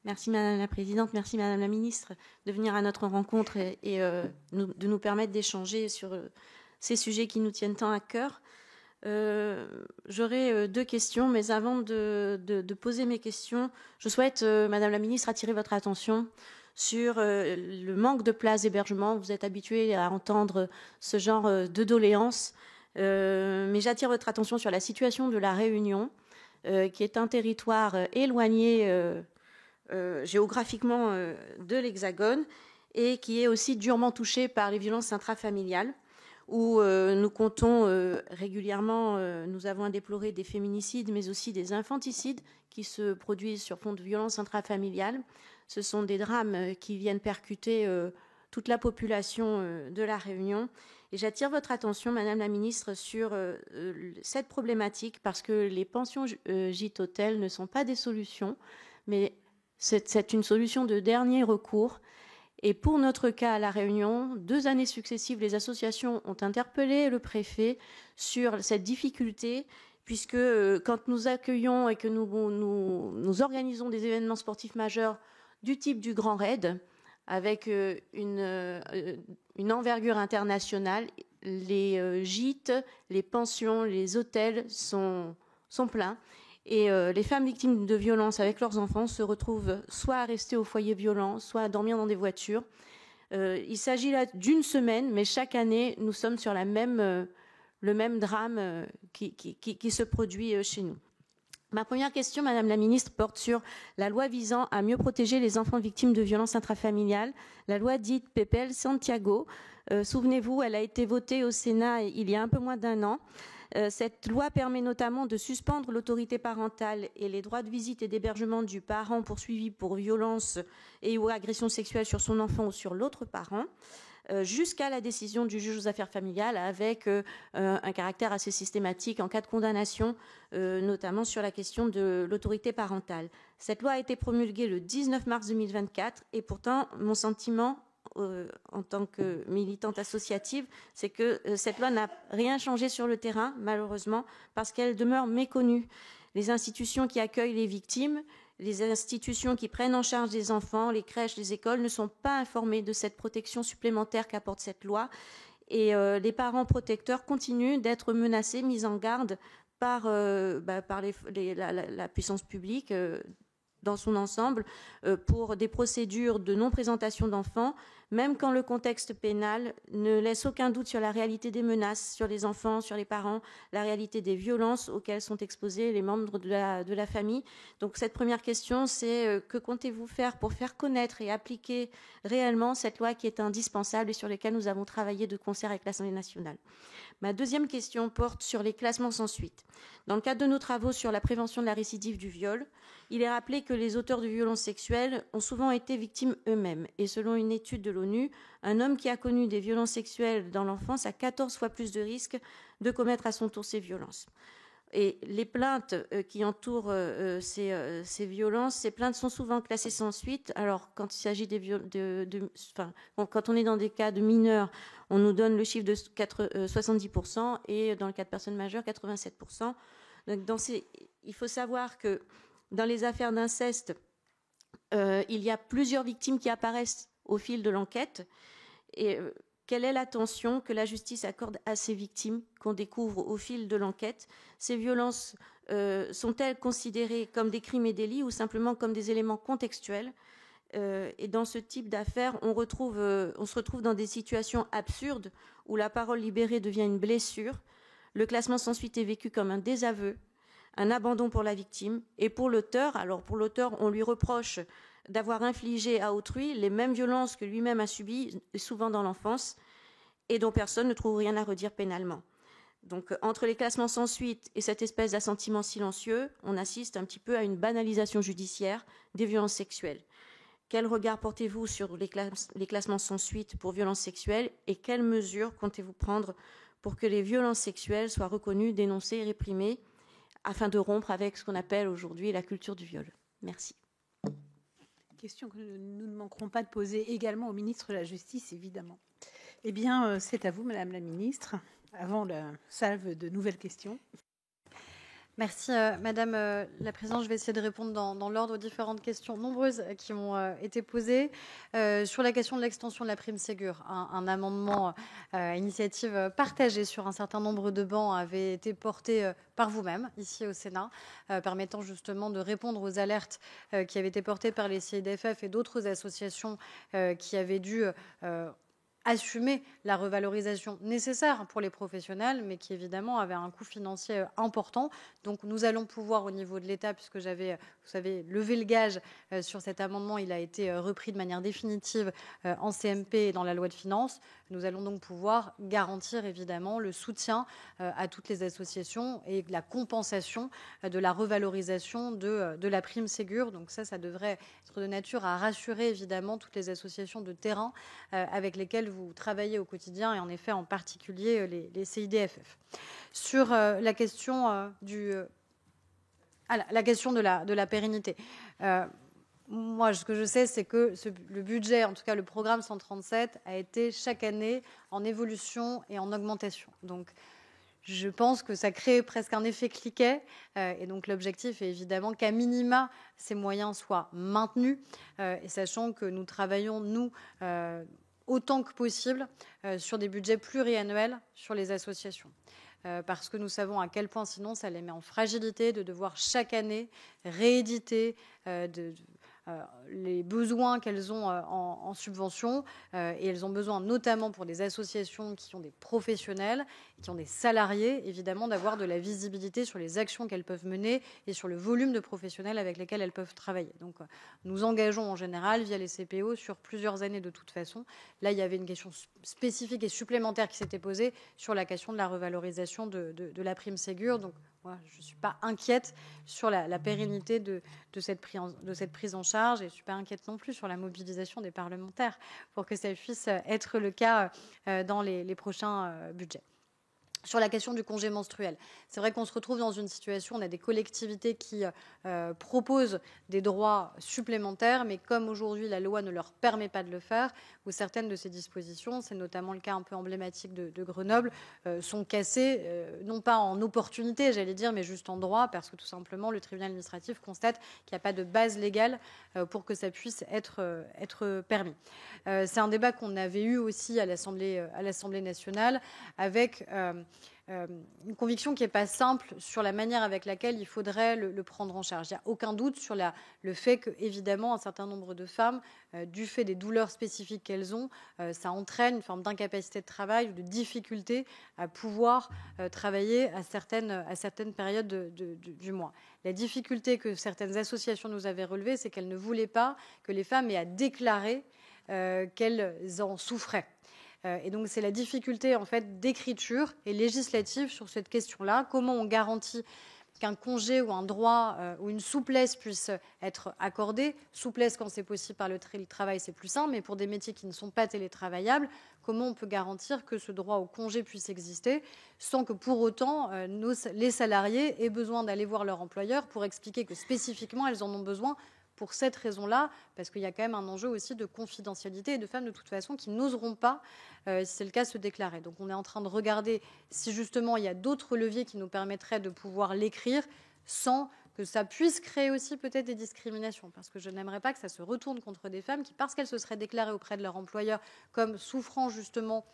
Speaker 5: Merci Madame la Présidente, merci Madame la Ministre de venir à notre rencontre et de nous permettre d'échanger sur ces sujets qui nous tiennent tant à cœur. J'aurais deux questions, mais avant de poser mes questions, je souhaite, Madame la Ministre, attirer votre attention sur le manque de places d'hébergement. Vous êtes habitués à entendre ce genre de doléances, mais j'attire votre attention sur la situation de La Réunion, qui est un territoire éloigné géographiquement de l'Hexagone et qui est aussi durement touché par les violences intrafamiliales, où nous comptons régulièrement, nous avons à déplorer des féminicides, mais aussi des infanticides qui se produisent sur fond de violences intrafamiliales. Ce sont des drames qui viennent percuter toute la population de La Réunion. Et j'attire votre attention, Madame la Ministre, sur cette problématique, parce que les pensions gîtes-hôtels ne sont pas des solutions, mais c'est une solution de dernier recours. Et pour notre cas à La Réunion, 2 années successives, les associations ont interpellé le préfet sur cette difficulté, puisque quand nous accueillons et que nous organisons des événements sportifs majeurs du type du Grand Raid, avec une envergure internationale, les gîtes, les pensions, les hôtels sont pleins. Et les femmes victimes de violences avec leurs enfants se retrouvent soit à rester au foyer violent, soit à dormir dans des voitures. Il s'agit là d'une semaine, mais chaque année, nous sommes sur le même drame qui se produit chez nous. Ma première question, Madame la Ministre, porte sur la loi visant à mieux protéger les enfants victimes de violences intrafamiliales, la loi dite PPL Santiago. Souvenez-vous, elle a été votée au Sénat il y a un peu moins d'1 an. Cette loi permet notamment de suspendre l'autorité parentale et les droits de visite et d'hébergement du parent poursuivi pour violence et ou agression sexuelle sur son enfant ou sur l'autre parent, jusqu'à la décision du juge aux affaires familiales, avec un caractère assez systématique en cas de condamnation, notamment sur la question de l'autorité parentale. Cette loi a été promulguée le 19 mars 2024 et pourtant, mon sentiment en tant que militante associative, c'est que cette loi n'a rien changé sur le terrain, malheureusement, parce qu'elle demeure méconnue. Les institutions qui accueillent les victimes, les institutions qui prennent en charge des enfants, les crèches, les écoles, ne sont pas informées de cette protection supplémentaire qu'apporte cette loi. Et les parents protecteurs continuent d'être menacés, mis en garde par la puissance publique dans son ensemble pour des procédures de non-présentation d'enfants, même quand le contexte pénal ne laisse aucun doute sur la réalité des menaces sur les enfants, sur les parents, la réalité des violences auxquelles sont exposés les membres de la famille. Donc cette première question, c'est que comptez-vous faire pour faire connaître et appliquer réellement cette loi qui est indispensable et sur laquelle nous avons travaillé de concert avec l'Assemblée nationale. Ma deuxième question porte sur les classements sans suite. Dans le cadre de nos travaux sur la prévention de la récidive du viol, il est rappelé que les auteurs de violences sexuelles ont souvent été victimes eux-mêmes. Et selon une étude de l'ONU, un homme qui a connu des violences sexuelles dans l'enfance a 14 fois plus de risques de commettre à son tour ces violences. Et les plaintes qui entourent ces violences, ces plaintes sont souvent classées sans suite. Alors, quand il s'agit quand on est dans des cas de mineurs, on nous donne le chiffre de 70% et dans le cas de personnes majeures, 87%. Donc, il faut savoir que dans les affaires d'inceste, il y a plusieurs victimes qui apparaissent au fil de l'enquête. Et quelle est l'attention que la justice accorde à ces victimes qu'on découvre au fil de l'enquête? Ces violences sont-elles considérées comme des crimes et délits ou simplement comme des éléments contextuels? Et dans ce type d'affaires, on se retrouve dans des situations absurdes où la parole libérée devient une blessure. Le classement sans suite est vécu comme un désaveu, un abandon pour la victime. Et pour l'auteur, on lui reproche d'avoir infligé à autrui les mêmes violences que lui-même a subies, souvent dans l'enfance, et dont personne ne trouve rien à redire pénalement. Donc, entre les classements sans suite et cette espèce d'assentiment silencieux, on assiste un petit peu à une banalisation judiciaire des violences sexuelles. Quel regard portez-vous sur les classements sans suite pour violences sexuelles et quelles mesures comptez-vous prendre pour que les violences sexuelles soient reconnues, dénoncées et réprimées afin de rompre avec ce qu'on appelle aujourd'hui la culture du viol? Merci.
Speaker 1: Question que nous ne manquerons pas de poser également au ministre de la Justice, évidemment. Eh bien, c'est à vous, Madame la Ministre, avant la salve de nouvelles questions.
Speaker 2: Merci, Madame la Présidente. Je vais essayer de répondre dans l'ordre aux différentes questions nombreuses qui ont été posées. Sur la question de l'extension de la prime Ségur, un amendement à initiative partagée sur un certain nombre de bancs avait été porté par vous-même, ici au Sénat, permettant justement de répondre aux alertes qui avaient été portées par les CIDFF et d'autres associations qui avaient dû assumer la revalorisation nécessaire pour les professionnels, mais qui évidemment avait un coût financier important. Donc nous allons pouvoir, au niveau de l'État, puisque j'avais, vous savez, levé le gage sur cet amendement, il a été repris de manière définitive en CMP et dans la loi de finances. Nous allons donc pouvoir garantir évidemment le soutien à toutes les associations et la compensation de la revalorisation de la prime Ségur. Donc ça devrait être de nature à rassurer évidemment toutes les associations de terrain avec lesquelles vous travaillez au quotidien, et en effet en particulier les CIDFF. Sur la question la question de la pérennité. Moi, ce que je sais, c'est que le budget, en tout cas le programme 137, a été chaque année en évolution et en augmentation. Donc, je pense que ça crée presque un effet cliquet. Et donc, l'objectif est évidemment qu'à minima, ces moyens soient maintenus. Et sachant que nous travaillons, nous, autant que possible, sur des budgets pluriannuels sur les associations. Parce que nous savons à quel point, sinon, ça les met en fragilité de devoir chaque année rééditer les besoins qu'elles ont en subvention, et elles ont besoin notamment pour des associations qui ont des professionnels, qui ont des salariés, évidemment d'avoir de la visibilité sur les actions qu'elles peuvent mener et sur le volume de professionnels avec lesquels elles peuvent travailler. Donc nous engageons en général via les CPO sur plusieurs années de toute façon. Là, il y avait une question spécifique et supplémentaire qui s'était posée sur la question de la revalorisation de la prime Ségur. Donc moi, je ne suis pas inquiète sur la pérennité de cette prise en charge, et je ne suis pas inquiète non plus sur la mobilisation des parlementaires pour que ça puisse être le cas dans les prochains budgets. Sur la question du congé menstruel, c'est vrai qu'on se retrouve dans une situation, on a des collectivités qui proposent des droits supplémentaires, mais comme aujourd'hui la loi ne leur permet pas de le faire, ou certaines de ces dispositions, c'est notamment le cas un peu emblématique de Grenoble, sont cassées, non pas en opportunité, j'allais dire, mais juste en droit, parce que tout simplement le tribunal administratif constate qu'il n'y a pas de base légale pour que ça puisse être permis. C'est un débat qu'on avait eu aussi à l'Assemblée nationale, avec une conviction qui n'est pas simple sur la manière avec laquelle il faudrait le prendre en charge. Il n'y a aucun doute sur le fait que, évidemment, un certain nombre de femmes, du fait des douleurs spécifiques qu'elles ont, ça entraîne une forme d'incapacité de travail ou de difficulté à pouvoir travailler à certaines périodes du mois. La difficulté que certaines associations nous avaient relevée, c'est qu'elles ne voulaient pas que les femmes aient à déclarer qu'elles en souffraient. Et donc, c'est la difficulté en fait d'écriture et législative sur cette question-là. Comment on garantit qu'un congé ou un droit ou une souplesse puisse être accordée. Souplesse quand c'est possible par le télétravail, c'est plus simple, mais pour des métiers qui ne sont pas télétravaillables, comment on peut garantir que ce droit au congé puisse exister sans que pour autant les salariés aient besoin d'aller voir leur employeur pour expliquer que spécifiquement elles en ont besoin pour cette raison-là, parce qu'il y a quand même un enjeu aussi de confidentialité et de femmes de toute façon qui n'oseront pas, si c'est le cas, se déclarer. Donc on est en train de regarder si justement il y a d'autres leviers qui nous permettraient de pouvoir l'écrire sans que ça puisse créer aussi peut-être des discriminations, parce que je n'aimerais pas que ça se retourne contre des femmes qui, parce qu'elles se seraient déclarées auprès de leur employeur comme souffrant justement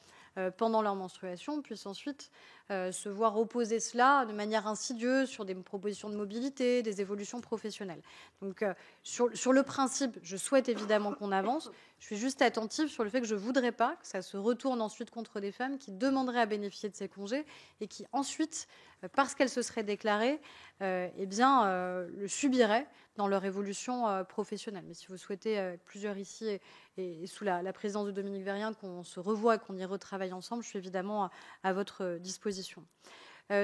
Speaker 2: pendant leur menstruation, puissent ensuite se voir opposer cela de manière insidieuse sur des propositions de mobilité, des évolutions professionnelles. Donc sur le principe, je souhaite évidemment qu'on avance. Je suis juste attentive sur le fait que je ne voudrais pas que ça se retourne ensuite contre des femmes qui demanderaient à bénéficier de ces congés et qui ensuite, parce qu'elles se seraient déclarées, le subiraient dans leur évolution professionnelle. Mais si vous souhaitez, plusieurs ici et sous la présidence de Dominique Vérien, qu'on se revoie et qu'on y retravaille ensemble, je suis évidemment à votre disposition.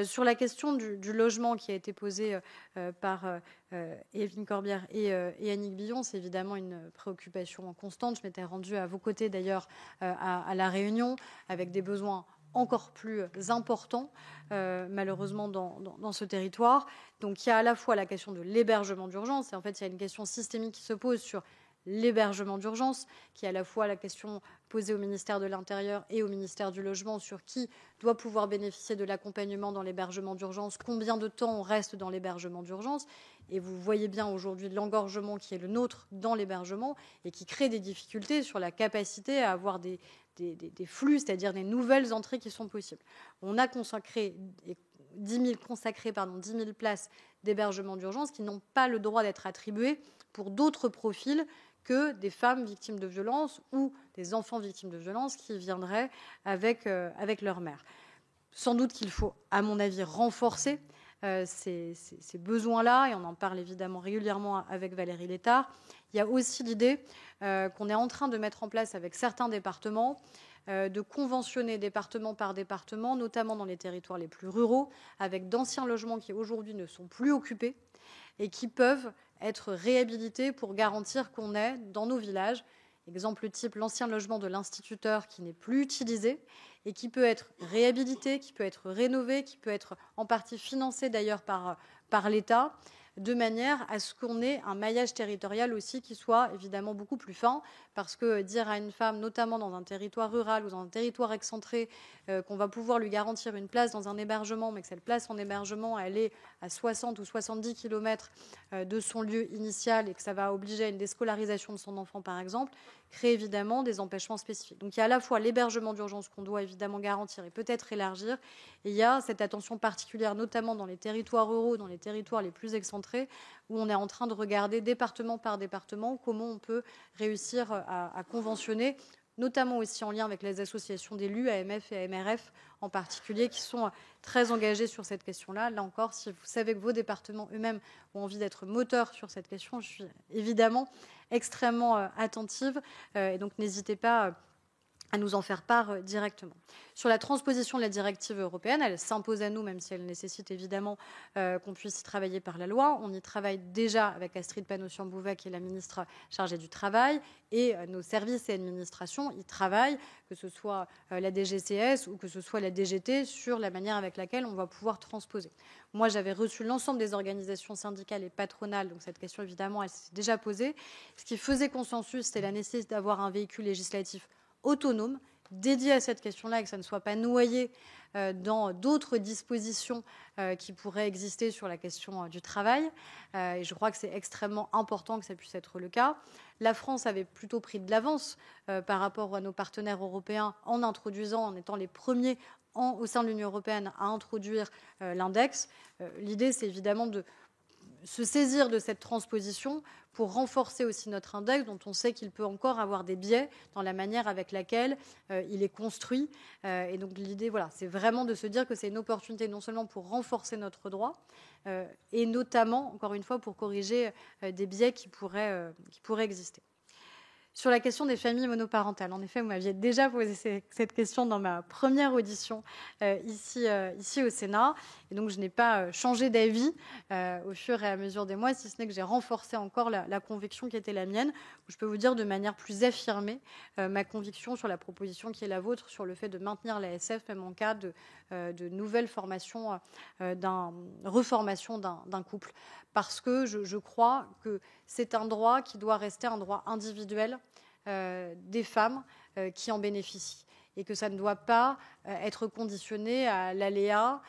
Speaker 2: Sur la question du logement qui a été posée par Évelyne Corbière et Annick Billon, c'est évidemment une préoccupation constante. Je m'étais rendue à vos côtés d'ailleurs à La Réunion avec des besoins encore plus importants, malheureusement, dans ce territoire. Donc il y a à la fois la question de l'hébergement d'urgence, et en fait il y a une question systémique qui se pose sur l'hébergement d'urgence, qui est à la fois la question posée au ministère de l'Intérieur et au ministère du Logement sur qui doit pouvoir bénéficier de l'accompagnement dans l'hébergement d'urgence, combien de temps on reste dans l'hébergement d'urgence. Et vous voyez bien aujourd'hui l'engorgement qui est le nôtre dans l'hébergement et qui crée des difficultés sur la capacité à avoir des flux, c'est-à-dire des nouvelles entrées qui sont possibles. On a consacré 10 000 places d'hébergement d'urgence qui n'ont pas le droit d'être attribuées pour d'autres profils que des femmes victimes de violences ou des enfants victimes de violences qui viendraient avec leur mère. Sans doute qu'il faut, à mon avis, renforcer ces besoins-là, et on en parle évidemment régulièrement avec Valérie Létard. Il y a aussi l'idée qu'on est en train de mettre en place avec certains départements, de conventionner département par département, notamment dans les territoires les plus ruraux, avec d'anciens logements qui aujourd'hui ne sont plus occupés et qui peuvent être réhabilités pour garantir qu'on ait dans nos villages, exemple type l'ancien logement de l'instituteur qui n'est plus utilisé et qui peut être réhabilité, qui peut être rénové, qui peut être en partie financé d'ailleurs par l'État, de manière à ce qu'on ait un maillage territorial aussi qui soit évidemment beaucoup plus fin, parce que dire à une femme, notamment dans un territoire rural ou dans un territoire excentré, qu'on va pouvoir lui garantir une place dans un hébergement, mais que cette place en hébergement, elle est à 60 ou 70 km de son lieu initial et que ça va obliger à une déscolarisation de son enfant, par exemple, crée évidemment des empêchements spécifiques. Donc il y a à la fois l'hébergement d'urgence qu'on doit évidemment garantir et peut-être élargir, et il y a cette attention particulière, notamment dans les territoires ruraux, dans les territoires les plus excentrés, où on est en train de regarder département par département comment on peut réussir à conventionner, notamment aussi en lien avec les associations d'élus, AMF et AMRF en particulier, qui sont très engagés sur cette question-là. Là encore, si vous savez que vos départements eux-mêmes ont envie d'être moteurs sur cette question, je suis évidemment extrêmement attentive, et donc n'hésitez pas à nous en faire part directement. Sur la transposition de la directive européenne, elle s'impose à nous, même si elle nécessite évidemment qu'on puisse y travailler par la loi. On y travaille déjà avec Astrid Panosyan-Bouvet, qui est la ministre chargée du Travail, et nos services et administrations y travaillent, que ce soit la DGCS ou que ce soit la DGT, sur la manière avec laquelle on va pouvoir transposer. Moi, j'avais reçu l'ensemble des organisations syndicales et patronales, donc cette question, évidemment, elle s'est déjà posée. Ce qui faisait consensus, c'était la nécessité d'avoir un véhicule législatif autonome, dédié à cette question-là, et que ça ne soit pas noyé dans d'autres dispositions qui pourraient exister sur la question du travail. Et je crois que c'est extrêmement important que ça puisse être le cas. La France avait plutôt pris de l'avance par rapport à nos partenaires européens en introduisant, en étant les premiers au sein de l'Union européenne à introduire l'index. L'idée, c'est évidemment de se saisir de cette transposition pour renforcer aussi notre index, dont on sait qu'il peut encore avoir des biais dans la manière avec laquelle il est construit. Et donc l'idée, voilà, c'est vraiment de se dire que c'est une opportunité non seulement pour renforcer notre droit, et notamment, encore une fois, pour corriger des biais qui pourraient exister. Sur la question des familles monoparentales, en effet, vous m'aviez déjà posé cette question dans ma première audition ici au Sénat. Et donc, je n'ai pas changé d'avis au fur et à mesure des mois, si ce n'est que j'ai renforcé encore la conviction qui était la mienne. Je peux vous dire de manière plus affirmée ma conviction sur la proposition qui est la vôtre, sur le fait de maintenir l'ASF, même en cas de nouvelle formation, reformation d'un couple. Parce que je crois que c'est un droit qui doit rester un droit individuel des femmes qui en bénéficient, et que ça ne doit pas être conditionné à l'aléa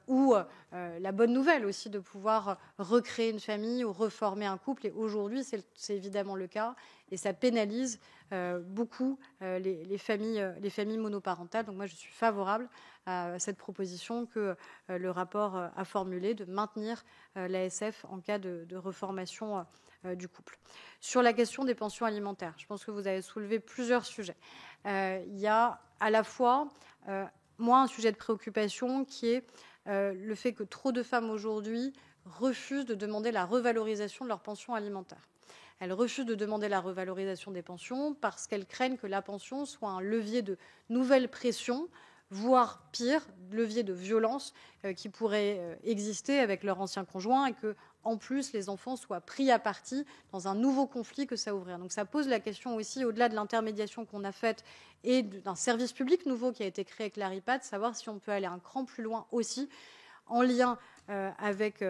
Speaker 2: ou la bonne nouvelle aussi de pouvoir recréer une famille ou reformer un couple. Et aujourd'hui, c'est évidemment le cas, et ça pénalise beaucoup les familles monoparentales. Donc moi, je suis favorable à cette proposition que le rapport a formulée de maintenir l'ASF en cas de reformation du couple. Sur la question des pensions alimentaires, je pense que vous avez soulevé plusieurs sujets. Il y a à la fois, moi, un sujet de préoccupation qui est le fait que trop de femmes aujourd'hui refusent de demander la revalorisation de leur pension alimentaire. Elles refusent de demander la revalorisation des pensions parce qu'elles craignent que la pension soit un levier de nouvelles pressions, voire pire, levier de violence qui pourrait exister avec leur ancien conjoint, et que, en plus, les enfants soient pris à partie dans un nouveau conflit que ça ouvrirait. Donc ça pose la question aussi, au-delà de l'intermédiation qu'on a faite et d'un service public nouveau qui a été créé avec l'ARIPA, de savoir si on peut aller un cran plus loin aussi, en lien avec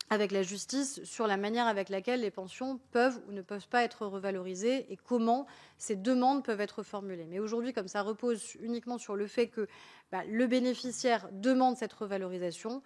Speaker 2: avec la justice sur la manière avec laquelle les pensions peuvent ou ne peuvent pas être revalorisées et comment ces demandes peuvent être formulées. Mais aujourd'hui, comme ça repose uniquement sur le fait que le bénéficiaire demande cette revalorisation,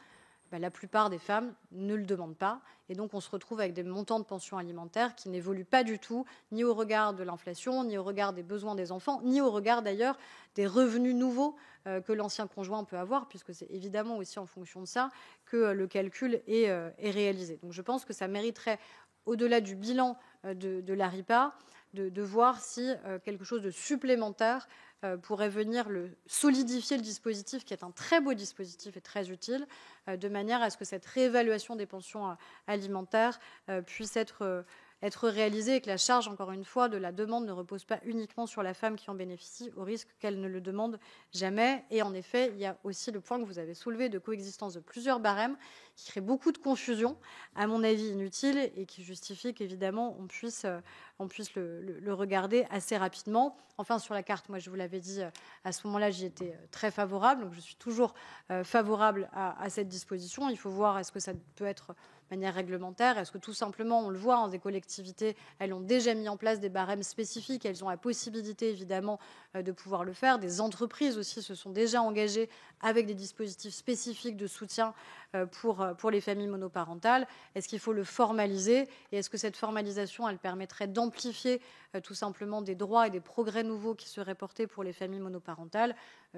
Speaker 2: la plupart des femmes ne le demandent pas. Et donc, on se retrouve avec des montants de pension alimentaire qui n'évoluent pas du tout, ni au regard de l'inflation, ni au regard des besoins des enfants, ni au regard d'ailleurs des revenus nouveaux que l'ancien conjoint peut avoir, puisque c'est évidemment aussi en fonction de ça que le calcul est réalisé. Donc, je pense que ça mériterait, au-delà du bilan de l'ARIPA, de voir si quelque chose de supplémentaire pourrait venir solidifier le dispositif, qui est un très beau dispositif et très utile, de manière à ce que cette réévaluation des pensions alimentaires puisse être réalisée et que la charge, encore une fois, de la demande ne repose pas uniquement sur la femme qui en bénéficie, au risque qu'elle ne le demande jamais. Et en effet, il y a aussi le point que vous avez soulevé de coexistence de plusieurs barèmes qui crée beaucoup de confusion, à mon avis inutile, et qui justifie qu'évidemment on puisse le regarder assez rapidement. Enfin, sur la carte, moi je vous l'avais dit, à ce moment-là j'y étais très favorable, donc je suis toujours favorable à cette disposition. Il faut voir est-ce que ça peut être de manière réglementaire, est-ce que tout simplement, on le voit, des collectivités, elles ont déjà mis en place des barèmes spécifiques, elles ont la possibilité évidemment de pouvoir le faire. Des entreprises aussi se sont déjà engagées avec des dispositifs spécifiques de soutien pour les familles monoparentales. Est-ce qu'il faut le formaliser et est-ce que cette formalisation, elle permettrait d'amplifier tout simplement des droits et des progrès nouveaux qui seraient portés pour les familles monoparentales?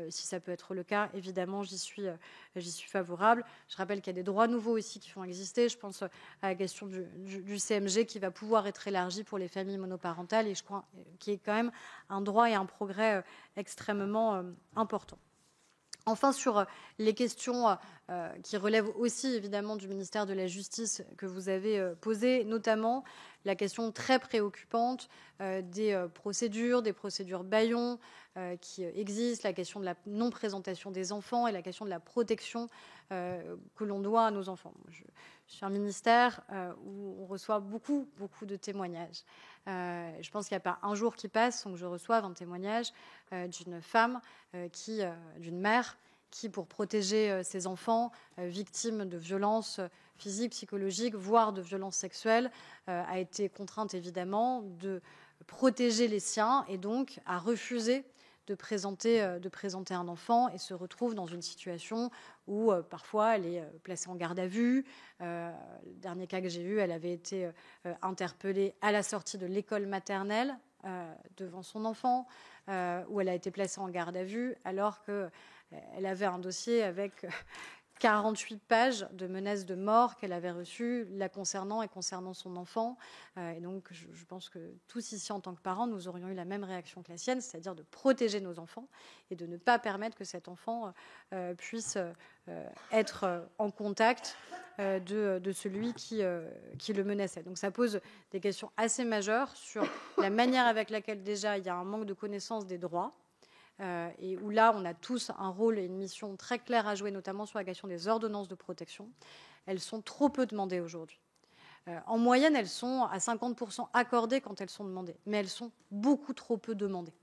Speaker 2: Si ça peut être le cas, évidemment, j'y suis favorable. Je rappelle qu'il y a des droits nouveaux aussi qui vont exister. Je pense à la question du CMG qui va pouvoir être élargi pour les familles monoparentales et je crois qu'il est quand même un droit et un progrès extrêmement important. Enfin, sur les questions qui relèvent aussi évidemment du ministère de la Justice que vous avez posées, notamment la question très préoccupante des procédures bâillons qui existent, la question de la non-présentation des enfants et la question de la protection que l'on doit à nos enfants. Je suis un ministère où on reçoit beaucoup de témoignages. Je pense qu'il n'y a pas un jour qui passe sans que je reçoive un témoignage d'une femme, d'une mère, qui, pour protéger ses enfants victimes de violences physiques, psychologiques, voire de violences sexuelles, a été contrainte évidemment de protéger les siens et donc a refusé de présenter un enfant et se retrouve dans une situation où parfois elle est placée en garde à vue. Le dernier cas que j'ai eu, elle avait été interpellée à la sortie de l'école maternelle devant son enfant, où elle a été placée en garde à vue alors qu'elle avait un dossier avec 48 pages de menaces de mort qu'elle avait reçues la concernant et concernant son enfant. Et donc, je pense que tous ici, en tant que parents, nous aurions eu la même réaction que la sienne, c'est-à-dire de protéger nos enfants et de ne pas permettre que cet enfant puisse être en contact de celui qui le menaçait. Donc, ça pose des questions assez majeures sur la manière avec laquelle, déjà, il y a un manque de connaissance des droits. Et où là, on a tous un rôle et une mission très claire à jouer, notamment sur la question des ordonnances de protection. Elles sont trop peu demandées aujourd'hui. En moyenne, elles sont à 50% accordées quand elles sont demandées, mais elles sont beaucoup trop peu demandées.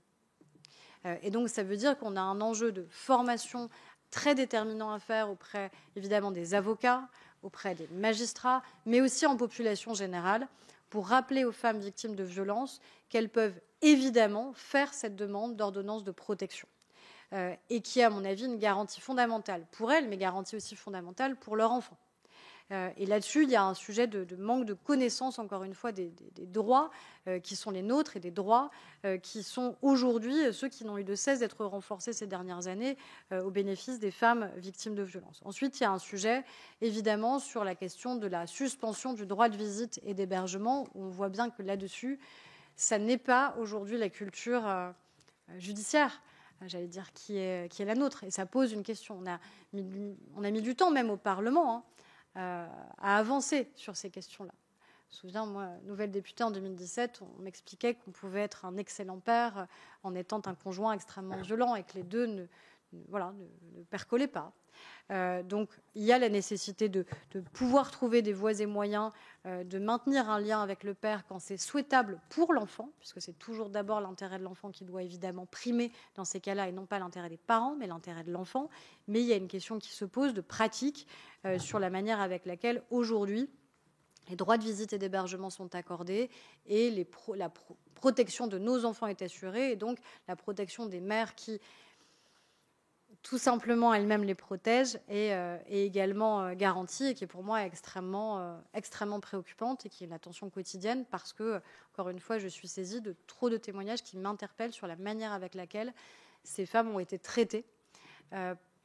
Speaker 2: Et donc, ça veut dire qu'on a un enjeu de formation très déterminant à faire auprès, évidemment, des avocats, auprès des magistrats, mais aussi en population générale, pour rappeler aux femmes victimes de violences qu'elles peuvent évidemment faire cette demande d'ordonnance de protection et qui est, à mon avis, une garantie fondamentale pour elles, mais garantie aussi fondamentale pour leur enfant. Et là-dessus, il y a un sujet de manque de connaissance, encore une fois, des droits qui sont les nôtres et des droits qui sont aujourd'hui ceux qui n'ont eu de cesse d'être renforcés ces dernières années au bénéfice des femmes victimes de violences. Ensuite, il y a un sujet, évidemment, sur la question de la suspension du droit de visite et d'hébergement. On voit bien que là-dessus, ça n'est pas aujourd'hui la culture judiciaire, j'allais dire, qui est la nôtre. Et ça pose une question. On a mis du temps, même au Parlement, à avancer sur ces questions-là. Je me souviens, moi, nouvelle députée en 2017, on m'expliquait qu'on pouvait être un excellent père en étant un conjoint extrêmement violent et que les deux ne percolaient pas. Donc, il y a la nécessité de pouvoir trouver des voies et moyens de maintenir un lien avec le père quand c'est souhaitable pour l'enfant, puisque c'est toujours d'abord l'intérêt de l'enfant qui doit évidemment primer dans ces cas-là, et non pas l'intérêt des parents, mais l'intérêt de l'enfant. Mais il y a une question qui se pose de pratique sur la manière avec laquelle, aujourd'hui, les droits de visite et d'hébergement sont accordés et la protection de nos enfants est assurée, et donc la protection des mères qui, tout simplement, elles-mêmes les protègent est également garantie, et qui est pour moi extrêmement préoccupante, et qui est une attention quotidienne, parce que, encore une fois, je suis saisie de trop de témoignages qui m'interpellent sur la manière avec laquelle ces femmes ont été traitées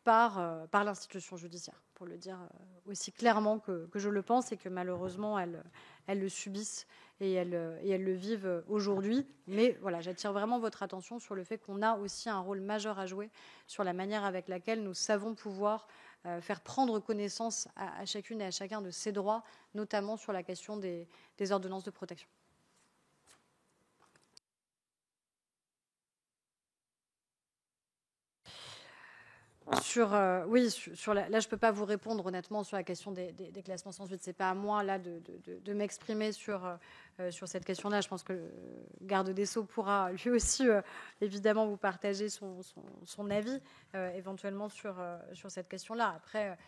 Speaker 2: par l'institution judiciaire, pour le dire aussi clairement que je le pense, et que malheureusement elles le subissent et elles le vivent aujourd'hui. Mais voilà, j'attire vraiment votre attention sur le fait qu'on a aussi un rôle majeur à jouer sur la manière avec laquelle nous savons pouvoir faire prendre connaissance à chacune et à chacun de ses droits, notamment sur la question des ordonnances de protection. Là, je ne peux pas vous répondre honnêtement sur la question des classements sans suite. Ce n'est pas à moi là de m'exprimer sur cette question-là. Je pense que le garde des Sceaux pourra lui aussi évidemment vous partager son avis éventuellement sur cette question-là. Après,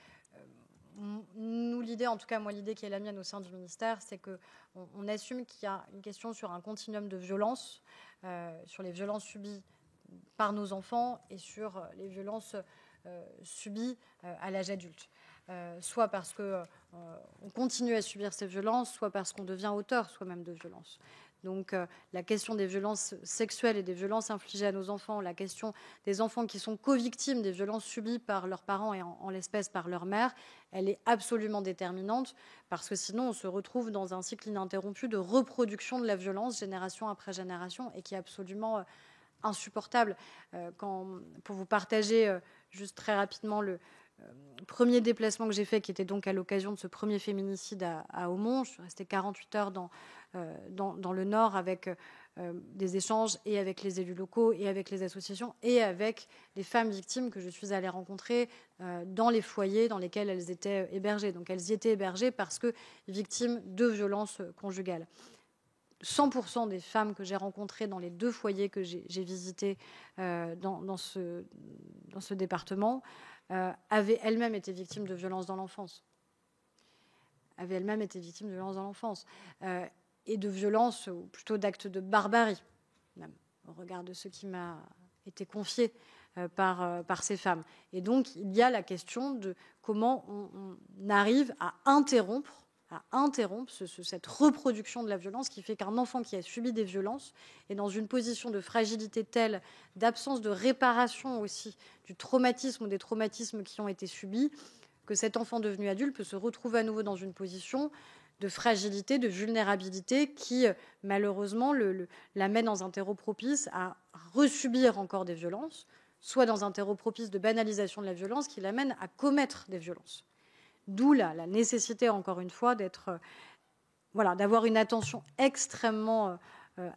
Speaker 2: nous, l'idée, en tout cas moi, l'idée qui est la mienne au sein du ministère, c'est qu'on assume qu'il y a une question sur un continuum de violence, sur les violences subies par nos enfants et sur les violences subies à l'âge adulte. Soit parce qu'on continue à subir ces violences, soit parce qu'on devient auteur soi-même de violences. Donc la question des violences sexuelles et des violences infligées à nos enfants, la question des enfants qui sont co-victimes des violences subies par leurs parents et en l'espèce par leur mère, elle est absolument déterminante, parce que sinon on se retrouve dans un cycle ininterrompu de reproduction de la violence génération après génération, et qui est absolument insupportable. Pour vous partager juste très rapidement le premier déplacement que j'ai fait, qui était donc à l'occasion de ce premier féminicide à Aumont. Je suis restée 48 heures dans le Nord avec des échanges et avec les élus locaux et avec les associations et avec les femmes victimes que je suis allée rencontrer dans les foyers dans lesquels elles étaient hébergées. Donc elles y étaient hébergées parce que victimes de violences conjugales. 100% des femmes que j'ai rencontrées dans les 2 foyers que j'ai visités dans ce département avaient elles-mêmes été victimes de violences dans l'enfance. Et de violences, ou plutôt d'actes de barbarie, même, au regard de ce qui m'a été confié par ces femmes. Et donc, il y a la question de comment on arrive à interrompre cette reproduction de la violence, qui fait qu'un enfant qui a subi des violences est dans une position de fragilité telle, d'absence de réparation aussi du traumatisme ou des traumatismes qui ont été subis, que cet enfant devenu adulte peut se retrouver à nouveau dans une position de fragilité, de vulnérabilité qui, malheureusement, l'amène dans un terreau propice à resubir encore des violences, soit dans un terreau propice de banalisation de la violence qui l'amène à commettre des violences. D'où la nécessité, encore une fois, d'avoir une attention extrêmement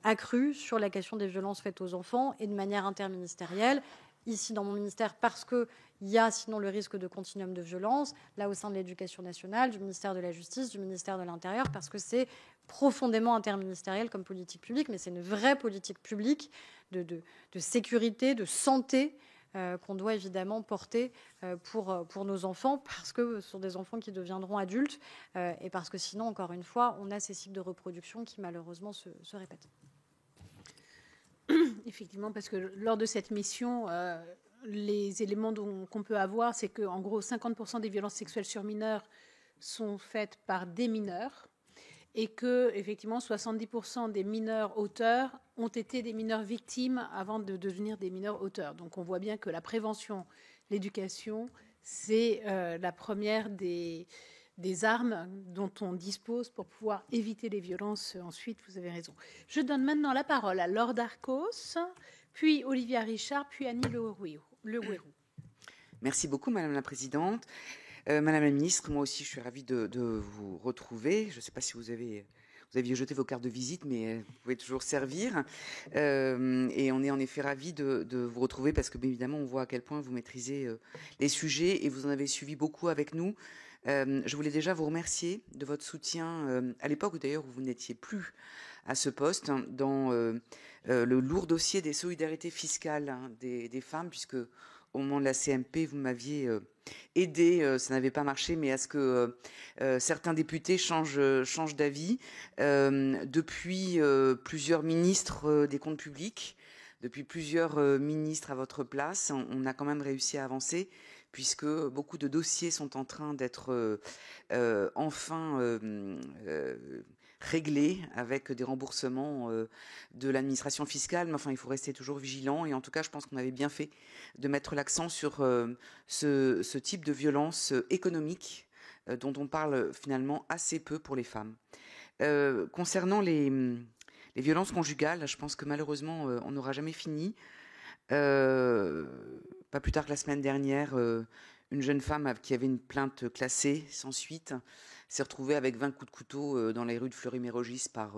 Speaker 2: accrue sur la question des violences faites aux enfants, et de manière interministérielle. Ici, dans mon ministère, parce qu'il y a sinon le risque de continuum de violence, là au sein de l'Éducation nationale, du ministère de la Justice, du ministère de l'Intérieur, parce que c'est profondément interministériel comme politique publique, mais c'est une vraie politique publique de sécurité, de santé, qu'on doit évidemment porter pour nos enfants, parce que ce sont des enfants qui deviendront adultes, et parce que sinon, encore une fois, on a ces cycles de reproduction qui malheureusement se répètent.
Speaker 1: Effectivement, parce que lors de cette mission, les éléments qu'on peut avoir, c'est qu'en gros, 50% des violences sexuelles sur mineurs sont faites par des mineurs, et que, effectivement, 70% des mineurs auteurs ont été des mineurs victimes avant de devenir des mineurs auteurs. Donc on voit bien que la prévention, l'éducation, c'est la première des armes dont on dispose pour pouvoir éviter les violences ensuite. Vous avez raison. Je donne maintenant la parole à Laure Darcos, puis Olivia Richard, puis Annie Le Houerou.
Speaker 6: Merci beaucoup, Madame la Présidente. Madame la Ministre, moi aussi, je suis ravie de vous retrouver. Je ne sais pas si vous avez vous aviez jeté vos cartes de visite, mais vous pouvez toujours servir. Et on est en effet ravis de vous retrouver parce que, bien évidemment, on voit à quel point vous maîtrisez les sujets et vous en avez suivi beaucoup avec nous. Je voulais déjà vous remercier de votre soutien à l'époque où d'ailleurs vous n'étiez plus à ce poste dans le lourd dossier des solidarités fiscales des femmes, puisque au moment de la CMP, vous m'aviez aidé, ça n'avait pas marché, mais à ce que certains députés changent d'avis. Depuis plusieurs ministres des comptes publics, depuis plusieurs ministres à votre place, on a quand même réussi à avancer, puisque beaucoup de dossiers sont en train d'être enfin réglés avec des remboursements de l'administration fiscale. Mais enfin, il faut rester toujours vigilant. Et en tout cas, je pense qu'on avait bien fait de mettre l'accent sur ce type de violence économique dont on parle finalement assez peu pour les femmes. Concernant les violences conjugales, je pense que malheureusement, on n'aura jamais fini. Pas plus tard que la semaine dernière, une jeune femme qui avait une plainte classée sans suite s'est retrouvée avec 20 coups de couteau dans les rues de Fleury-Mérogis par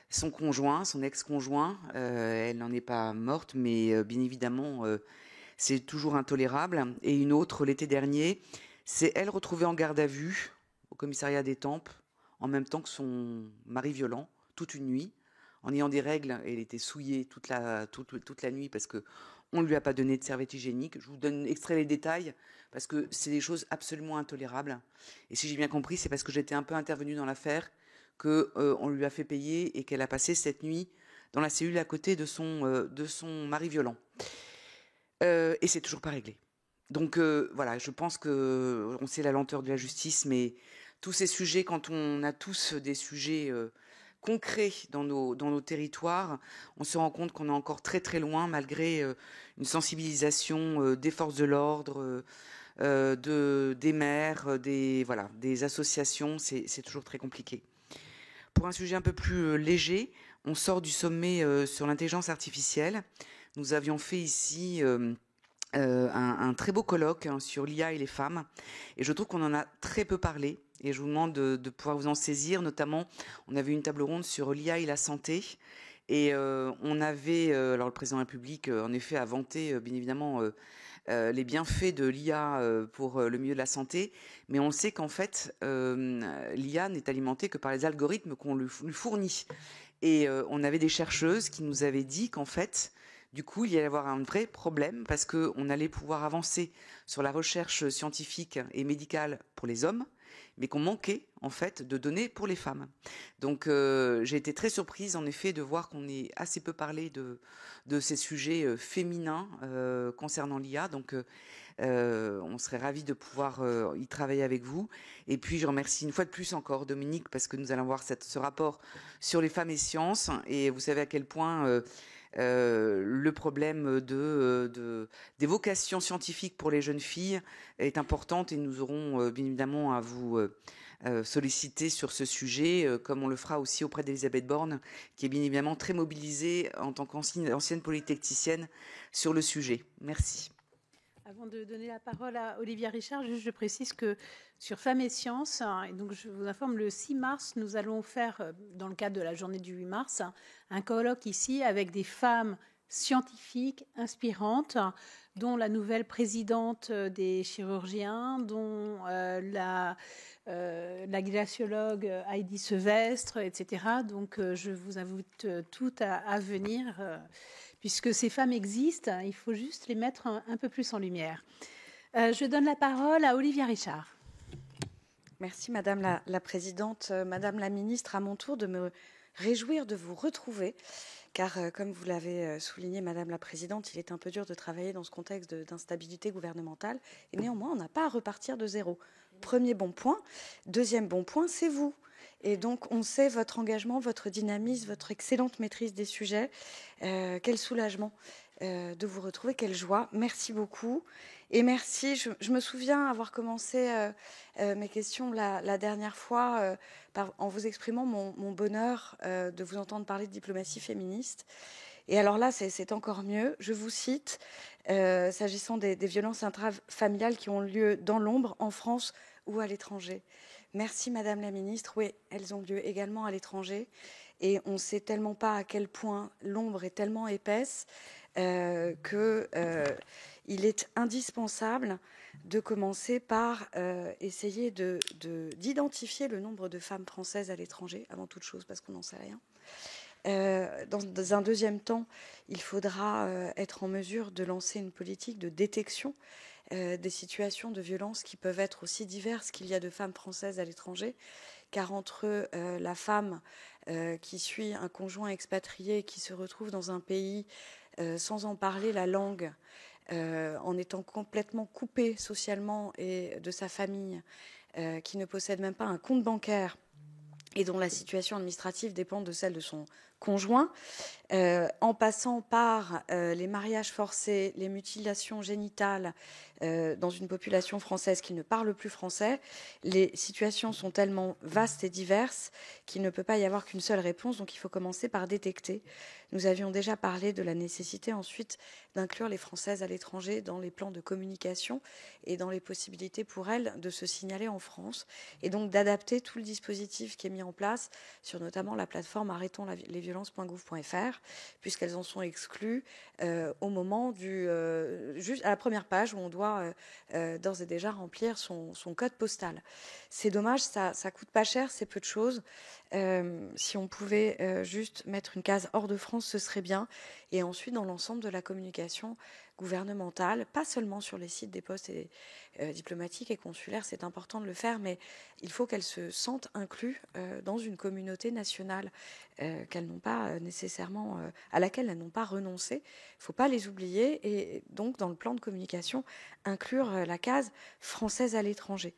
Speaker 6: son conjoint, son ex-conjoint. Elle n'en est pas morte, mais bien évidemment, c'est toujours intolérable. Et une autre, l'été dernier, c'est elle retrouvée en garde à vue au commissariat d'Étampes, en même temps que son mari violent, toute une nuit, en ayant des règles. Elle était souillée toute la nuit parce qu'on ne lui a pas donné de serviette hygiénique. Je vous donne extrait les détails parce que c'est des choses absolument intolérables. Et si j'ai bien compris, c'est parce que j'étais un peu intervenue dans l'affaire qu'on lui a fait payer et qu'elle a passé cette nuit dans la cellule à côté de son mari violent. Et c'est toujours pas réglé. Donc voilà, je pense qu'on sait la lenteur de la justice, mais tous ces sujets, quand on a tous des sujets concrets dans nos territoires, on se rend compte qu'on est encore très très loin, malgré une sensibilisation des forces de l'ordre, des maires, des associations. C'est toujours très compliqué. Pour un sujet un peu plus léger, on sort du sommet sur l'intelligence artificielle. Nous avions fait ici un très beau colloque sur l'IA et les femmes. Et je trouve qu'on en a très peu parlé. Et je vous demande de pouvoir vous en saisir. Notamment, on avait une table ronde sur l'IA et la santé. Et on avait, alors le président de la République, en effet, a vanté, bien évidemment, les bienfaits de l'IA pour le milieu de la santé. Mais on sait qu'en fait, l'IA n'est alimentée que par les algorithmes qu'on lui fournit. Et on avait des chercheuses qui nous avaient dit qu'en fait, du coup, il y allait y avoir un vrai problème parce qu'on allait pouvoir avancer sur la recherche scientifique et médicale pour les hommes, mais qu'on manquait en fait de données pour les femmes. Donc j'ai été très surprise en effet de voir qu'on ait assez peu parlé de ces sujets féminins concernant l'IA. Donc on serait ravis de pouvoir y travailler avec vous. Et puis je remercie une fois de plus encore Dominique parce que nous allons voir ce rapport sur les femmes et sciences. Et vous savez à quel point le problème des vocations scientifiques pour les jeunes filles est importante et nous aurons bien évidemment à vous solliciter sur ce sujet, comme on le fera aussi auprès d'Elisabeth Borne, qui est bien évidemment très mobilisée en tant qu'ancienne polytechnicienne sur le sujet. Merci.
Speaker 1: Avant de donner la parole à Olivia Richard, je précise que sur Femmes et Sciences, et donc je vous informe, le 6 mars, nous allons faire, dans le cadre de la journée du 8 mars, un colloque ici avec des femmes scientifiques inspirantes, dont la nouvelle présidente des chirurgiens, dont la glaciologue Heidi Sevestre, etc. Donc je vous invite toutes à venir. Puisque ces femmes existent, il faut juste les mettre un peu plus en lumière. Je donne la parole à Olivia Richard.
Speaker 7: Merci Madame la Présidente. Madame la Ministre, à mon tour de me réjouir de vous retrouver, car comme vous l'avez souligné Madame la Présidente, il est un peu dur de travailler dans ce contexte d'instabilité gouvernementale, et néanmoins on n'a pas à repartir de zéro. Premier bon point. Deuxième bon point, c'est vous. Et donc, on sait votre engagement, votre dynamisme, votre excellente maîtrise des sujets. Quel soulagement de vous retrouver, quelle joie. Merci beaucoup. Et merci, je me souviens avoir commencé mes questions la dernière fois en vous exprimant mon bonheur de vous entendre parler de diplomatie féministe. Et alors là, c'est encore mieux. Je vous cite, s'agissant des violences intrafamiliales qui ont lieu dans l'ombre, en France ou à l'étranger. Merci Madame la Ministre. Oui, elles ont lieu également à l'étranger. Et on ne sait tellement pas à quel point l'ombre est tellement épaisse qu'il est indispensable de commencer par essayer d'identifier le nombre de femmes françaises à l'étranger, avant toute chose, parce qu'on n'en sait rien. Dans un deuxième temps, il faudra être en mesure de lancer une politique de détection des situations de violence qui peuvent être aussi diverses qu'il y a de femmes françaises à l'étranger, car entre la femme qui suit un conjoint expatrié qui se retrouve dans un pays sans en parler la langue, en étant complètement coupée socialement et de sa famille, qui ne possède même pas un compte bancaire et dont la situation administrative dépend de celle de son conjoint, en passant par les mariages forcés, les mutilations génitales dans une population française qui ne parle plus français, les situations sont tellement vastes et diverses qu'il ne peut pas y avoir qu'une seule réponse, donc il faut commencer par détecter. Nous avions déjà parlé de la nécessité ensuite d'inclure les Françaises à l'étranger dans les plans de communication et dans les possibilités pour elles de se signaler en France, et donc d'adapter tout le dispositif qui est mis en place sur notamment la plateforme arrêtonslesviolences.gouv.fr, puisqu'elles en sont exclues au moment juste à la première page où on doit d'ores et déjà remplir son code postal. C'est dommage, ça coûte pas cher, c'est peu de choses. Si on pouvait juste mettre une case hors de France, ce serait bien. Et ensuite, dans l'ensemble de la communication gouvernementale, pas seulement sur les sites des postes diplomatiques et consulaires, c'est important de le faire, mais il faut qu'elles se sentent incluses dans une communauté nationale qu'elles n'ont pas nécessairement, à laquelle elles n'ont pas renoncé. Il ne faut pas les oublier et donc dans le plan de communication inclure la case française à l'étranger.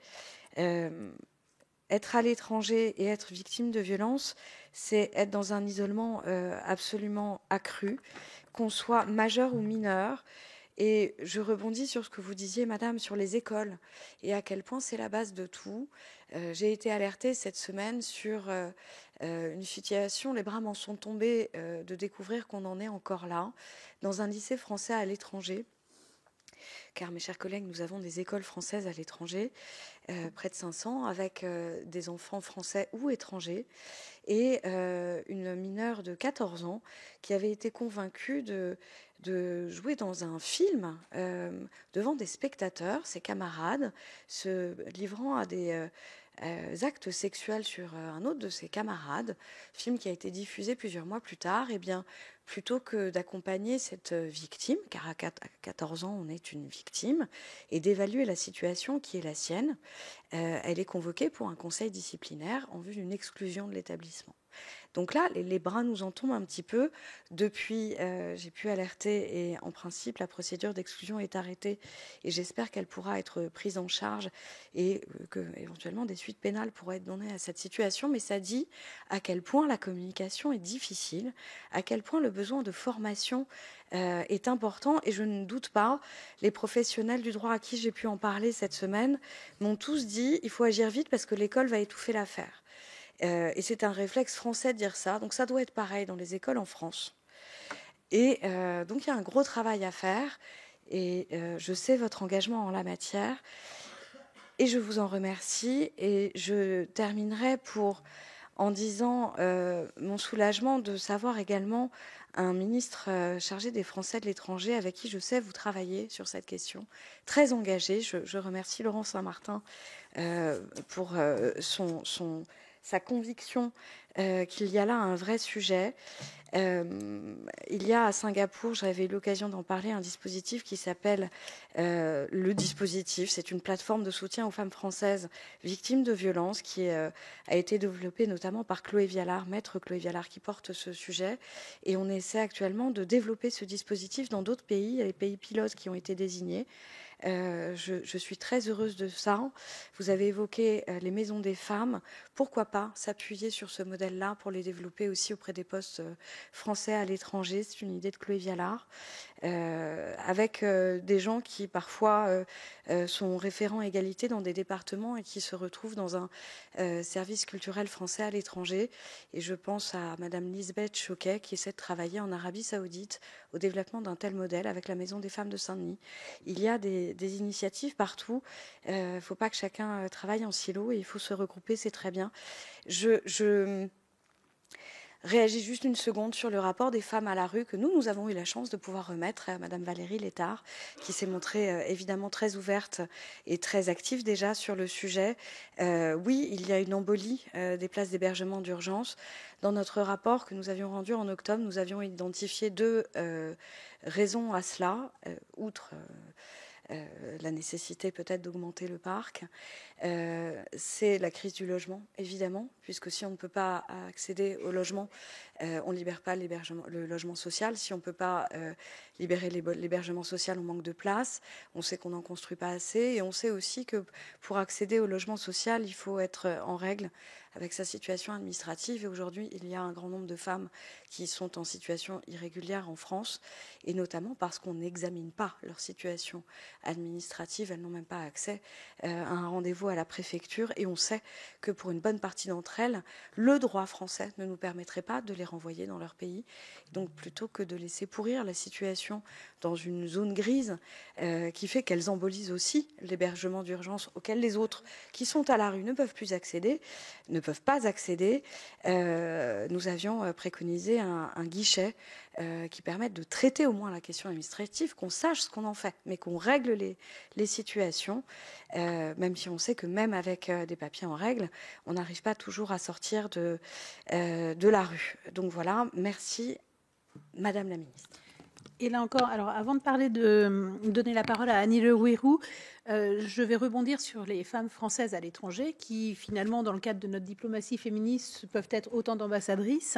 Speaker 7: Être à l'étranger et être victime de violence, c'est être dans un isolement absolument accru, qu'on soit majeur ou mineur. Et je rebondis sur ce que vous disiez, Madame, sur les écoles et à quel point c'est la base de tout. J'ai été alertée cette semaine sur une situation, les bras m'en sont tombés de découvrir qu'on en est encore là, dans un lycée français à l'étranger. Car, mes chers collègues, nous avons des écoles françaises à l'étranger, près de 500, avec des enfants français ou étrangers, et une mineure de 14 ans qui avait été convaincue de jouer dans un film devant des spectateurs, ses camarades, se livrant à des actes sexuels sur un autre de ses camarades, film qui a été diffusé plusieurs mois plus tard. Eh bien, plutôt que d'accompagner cette victime, car à 14 ans on est une victime, et d'évaluer la situation qui est la sienne, elle est convoquée pour un conseil disciplinaire en vue d'une exclusion de l'établissement. Donc là, les bras nous en tombent un petit peu. Depuis, j'ai pu alerter et en principe, la procédure d'exclusion est arrêtée et j'espère qu'elle pourra être prise en charge et que éventuellement des suites pénales pourraient être données à cette situation. Mais ça dit à quel point la communication est difficile, à quel point le besoin de formation est important. Et je ne doute pas, les professionnels du droit à qui j'ai pu en parler cette semaine m'ont tous dit il faut agir vite parce que l'école va étouffer l'affaire. Et c'est un réflexe français de dire ça. Donc ça doit être pareil dans les écoles en France. Et donc il y a un gros travail à faire. Et je sais votre engagement en la matière. Et je vous en remercie. Et je terminerai en disant mon soulagement de savoir également un ministre chargé des Français de l'étranger avec qui je sais vous travaillez sur cette question, très engagé. Je remercie Laurent Saint-Martin pour sa conviction qu'il y a là un vrai sujet. Il y a à Singapour, j'avais eu l'occasion d'en parler, un dispositif qui s'appelle le dispositif. C'est une plateforme de soutien aux femmes françaises victimes de violences qui a été développée notamment par Chloé Vialard, maître Chloé Vialard, qui porte ce sujet. Et on essaie actuellement de développer ce dispositif dans d'autres pays. Il y a les pays pilotes qui ont été désignés. Je suis très heureuse de ça. Vous avez évoqué les maisons des femmes. Pourquoi pas s'appuyer sur ce modèle-là pour les développer aussi auprès des postes français à l'étranger? C'est une idée de Chloé Vialard. avec des gens qui parfois sont référents égalité dans des départements et qui se retrouvent dans un service culturel français à l'étranger. Et je pense à Madame Lisbeth Choquet qui essaie de travailler en Arabie Saoudite au développement d'un tel modèle avec la Maison des femmes de Saint-Denis. Il y a des initiatives partout. Il ne faut pas que chacun travaille en silo et il faut se regrouper, c'est très bien. Je réagis juste une seconde sur le rapport des femmes à la rue que nous avons eu la chance de pouvoir remettre à Madame Valérie Létard, qui s'est montrée évidemment très ouverte et très active déjà sur le sujet. Oui, il y a une embolie des places d'hébergement d'urgence. Dans notre rapport que nous avions rendu en octobre, nous avions identifié 2 raisons à cela, outre la nécessité peut-être d'augmenter le parc. C'est la crise du logement, évidemment, puisque si on ne peut pas accéder au logement, on ne libère pas le logement social. Si on ne peut pas libérer l'hébergement social, on manque de place. On sait qu'on n'en construit pas assez. Et on sait aussi que pour accéder au logement social, il faut être en règle avec sa situation administrative. Et aujourd'hui, il y a un grand nombre de femmes qui sont en situation irrégulière en France, et notamment parce qu'on n'examine pas leur situation administrative. Elles n'ont même pas accès à un rendez-vous à la préfecture. Et on sait que pour une bonne partie d'entre elles, le droit français ne nous permettrait pas de les renvoyer dans leur pays. Donc plutôt que de laisser pourrir la situation dans une zone grise qui fait qu'elles embolisent aussi l'hébergement d'urgence auquel les autres qui sont à la rue ne peuvent pas accéder, nous avions préconisé un guichet qui permette de traiter au moins la question administrative, qu'on sache ce qu'on en fait, mais qu'on règle les situations, même si on sait que même avec des papiers en règle, on n'arrive pas toujours à sortir de la rue. Donc voilà, merci Madame la Ministre.
Speaker 1: Et là encore, alors avant de donner la parole à Annie Le Houerou, je vais rebondir sur les femmes françaises à l'étranger qui, finalement, dans le cadre de notre diplomatie féministe, peuvent être autant d'ambassadrices,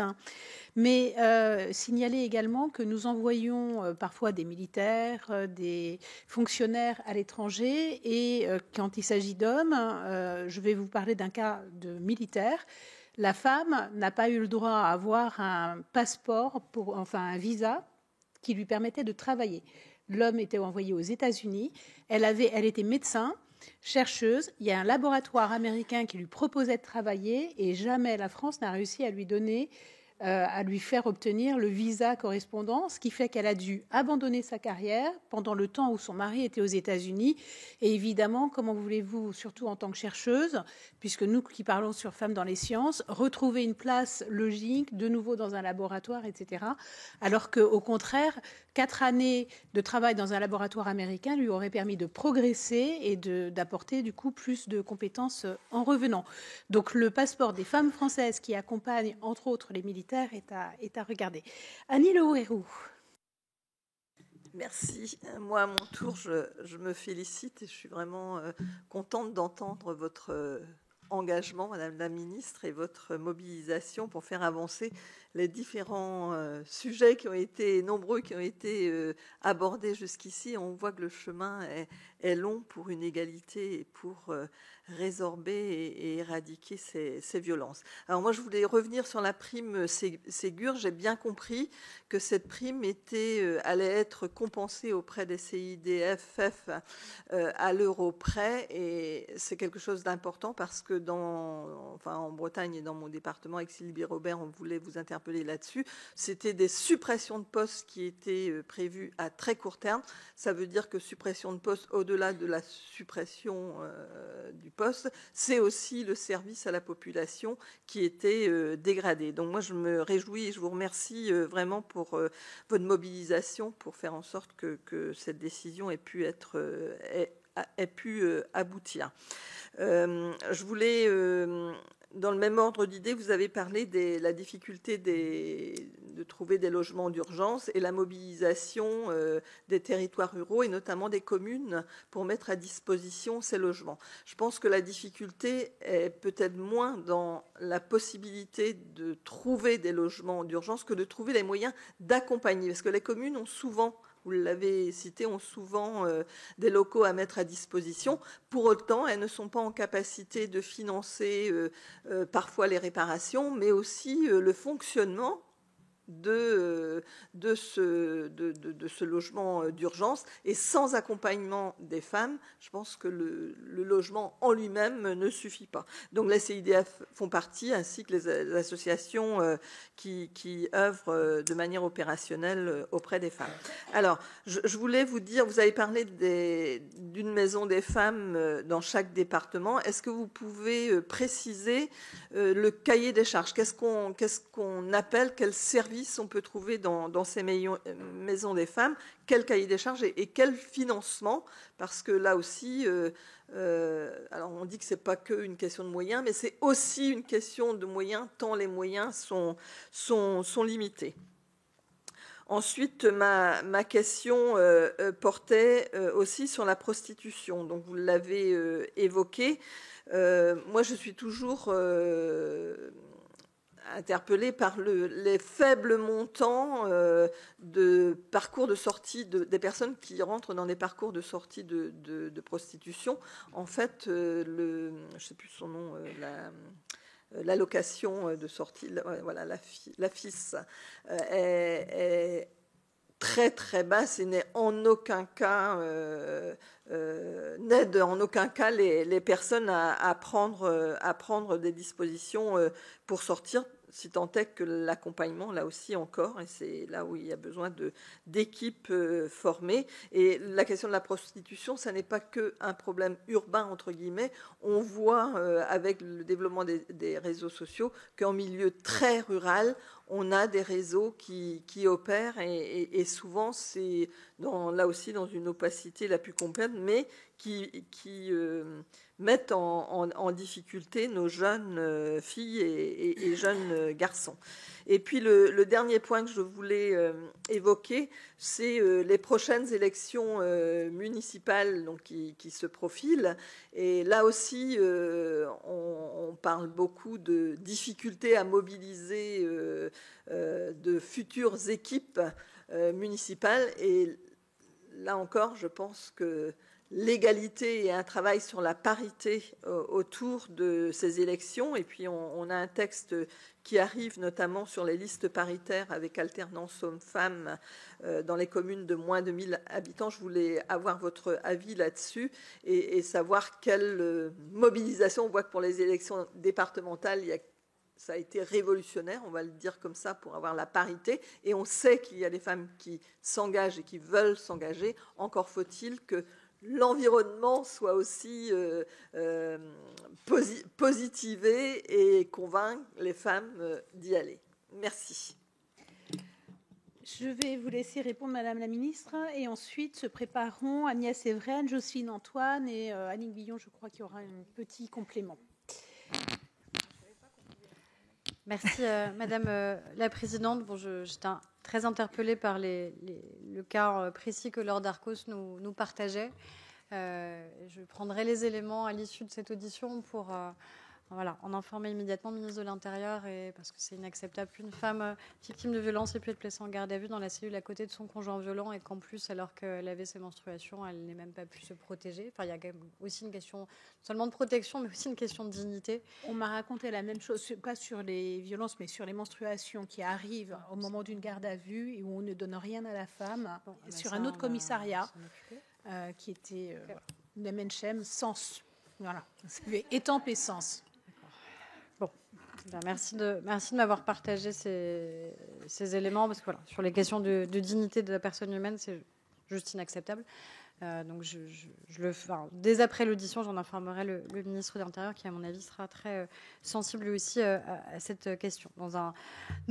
Speaker 1: mais signaler également que nous envoyons parfois des militaires, des fonctionnaires à l'étranger, et quand il s'agit d'hommes, je vais vous parler d'un cas de militaire. La femme n'a pas eu le droit à avoir un passeport, un visa, qui lui permettait de travailler. L'homme était envoyé aux États-Unis. Elle était médecin, chercheuse. Il y a un laboratoire américain qui lui proposait de travailler et jamais la France n'a réussi à lui faire obtenir le visa correspondant, ce qui fait qu'elle a dû abandonner sa carrière pendant le temps où son mari était aux États-Unis. Et évidemment, comment voulez-vous, surtout en tant que chercheuse, puisque nous qui parlons sur femmes dans les sciences, retrouver une place logique de nouveau dans un laboratoire, etc. Alors qu'au contraire, 4 années de travail dans un laboratoire américain lui auraient permis de progresser et d'apporter du coup plus de compétences en revenant. Donc le passeport des femmes françaises qui accompagnent entre autres les militaires est à regarder. Annie Le Houerou.
Speaker 8: Merci. Moi, à mon tour, je me félicite et je suis vraiment contente d'entendre votre engagement, Madame la Ministre, et votre mobilisation pour faire avancer les différents sujets nombreux qui ont été abordés jusqu'ici. On voit que le chemin est long pour une égalité et pour résorber et éradiquer ces violences. Alors moi, je voulais revenir sur la prime Ségur. J'ai bien compris que cette prime allait être compensée auprès des CIDFF à l'euro près, et c'est quelque chose d'important parce que en Bretagne et dans mon département, Aix-Libé-Robert, on voulait vous interpeller là-dessus. C'était des suppressions de postes qui étaient prévues à très court terme. Ça veut dire que suppression de postes, au-delà de la suppression du poste, c'est aussi le service à la population qui était dégradé. Donc moi, je me réjouis et je vous remercie vraiment pour votre mobilisation pour faire en sorte que cette décision ait pu aboutir. Je voulais, dans le même ordre d'idée, vous avez parlé de la difficulté de trouver des logements d'urgence et la mobilisation des territoires ruraux et notamment des communes pour mettre à disposition ces logements. Je pense que la difficulté est peut-être moins dans la possibilité de trouver des logements d'urgence que de trouver les moyens d'accompagner. Parce que les communes ont souvent, vous l'avez cité, ont souvent des locaux à mettre à disposition. Pour autant, elles ne sont pas en capacité de financer parfois les réparations, mais aussi le fonctionnement de ce logement d'urgence. Et sans accompagnement des femmes, je pense que le logement en lui-même ne suffit pas. Donc les CIDF font partie, ainsi que les associations qui œuvrent de manière opérationnelle auprès des femmes. Alors, je voulais vous dire, vous avez parlé d'une maison des femmes dans chaque département. Est-ce que vous pouvez préciser le cahier des charges? Qu'est-ce qu'on appelle, quels services on peut trouver dans ces maisons des femmes, quel cahier des charges et quel financement? Parce que là aussi, alors on dit que c'est pas qu'une question de moyens, mais c'est aussi une question de moyens, tant les moyens sont limités. Ensuite, ma question portait aussi sur la prostitution. Donc vous l'avez évoqué. Moi, je suis toujours interpellée par les faibles montants de parcours de sortie des personnes qui rentrent dans des parcours de sortie de prostitution. En fait, je ne sais plus son nom, l'allocation de sortie, voilà, la FIS, est très très basse et n'est en aucun cas n'aide en aucun cas les personnes à prendre des dispositions pour sortir, si tant est que l'accompagnement, là aussi encore, et c'est là où il y a besoin d'équipes formées. Et la question de la prostitution, ça n'est pas qu'un problème urbain, entre guillemets. On voit avec le développement des réseaux sociaux qu'en milieu très rural, on a des réseaux qui opèrent et souvent c'est là aussi dans une opacité la plus complète, mais qui mettent en difficulté nos jeunes filles et jeunes garçons. Et puis le dernier point que je voulais évoquer, c'est les prochaines élections municipales donc, qui se profilent. Et là aussi, on parle beaucoup de difficultés à mobiliser de futures équipes municipales. Et là encore, je pense que l'égalité et un travail sur la parité autour de ces élections. Et puis, on a un texte qui arrive notamment sur les listes paritaires avec alternance hommes-femmes dans les communes de moins de 1000 habitants. Je voulais avoir votre avis là-dessus et savoir quelle mobilisation. On voit que pour les élections départementales, ça a été révolutionnaire, on va le dire comme ça, pour avoir la parité. Et on sait qu'il y a des femmes qui s'engagent et qui veulent s'engager. Encore faut-il que l'environnement soit aussi positivé et convaincre les femmes d'y aller. Merci.
Speaker 1: Je vais vous laisser répondre, Madame la Ministre, et ensuite se prépareront Agnès Evren, Jocelyne Antoine et Annick Billon. Je crois qu'il y aura un petit complément.
Speaker 2: Merci, Madame la Présidente. Bon, j'étais très interpellée par le cas précis que Laure Darcos nous partageait. Je prendrai les éléments à l'issue de cette audition pour en informer immédiatement le ministre de l'Intérieur, parce que c'est inacceptable qu'une femme victime de violence ait pu être placée en garde à vue dans la cellule à côté de son conjoint violent et qu'en plus, alors qu'elle avait ses menstruations, elle n'ait même pas pu se protéger. Enfin, il y a quand même aussi une question seulement de protection, mais aussi une question de dignité.
Speaker 1: On m'a raconté la même chose, pas sur les violences, mais sur les menstruations qui arrivent au moment d'une garde à vue et où on ne donne rien à la femme, sur un autre commissariat qui était le Menchem, Sens. Voilà, c'est Étampes et Sens.
Speaker 2: Bon, merci de m'avoir partagé ces éléments, parce que voilà, sur les questions de dignité de la personne humaine, c'est juste inacceptable. Donc, dès après l'audition, j'en informerai le ministre de l'Intérieur, qui, à mon avis, sera très sensible lui aussi à cette question. Dans un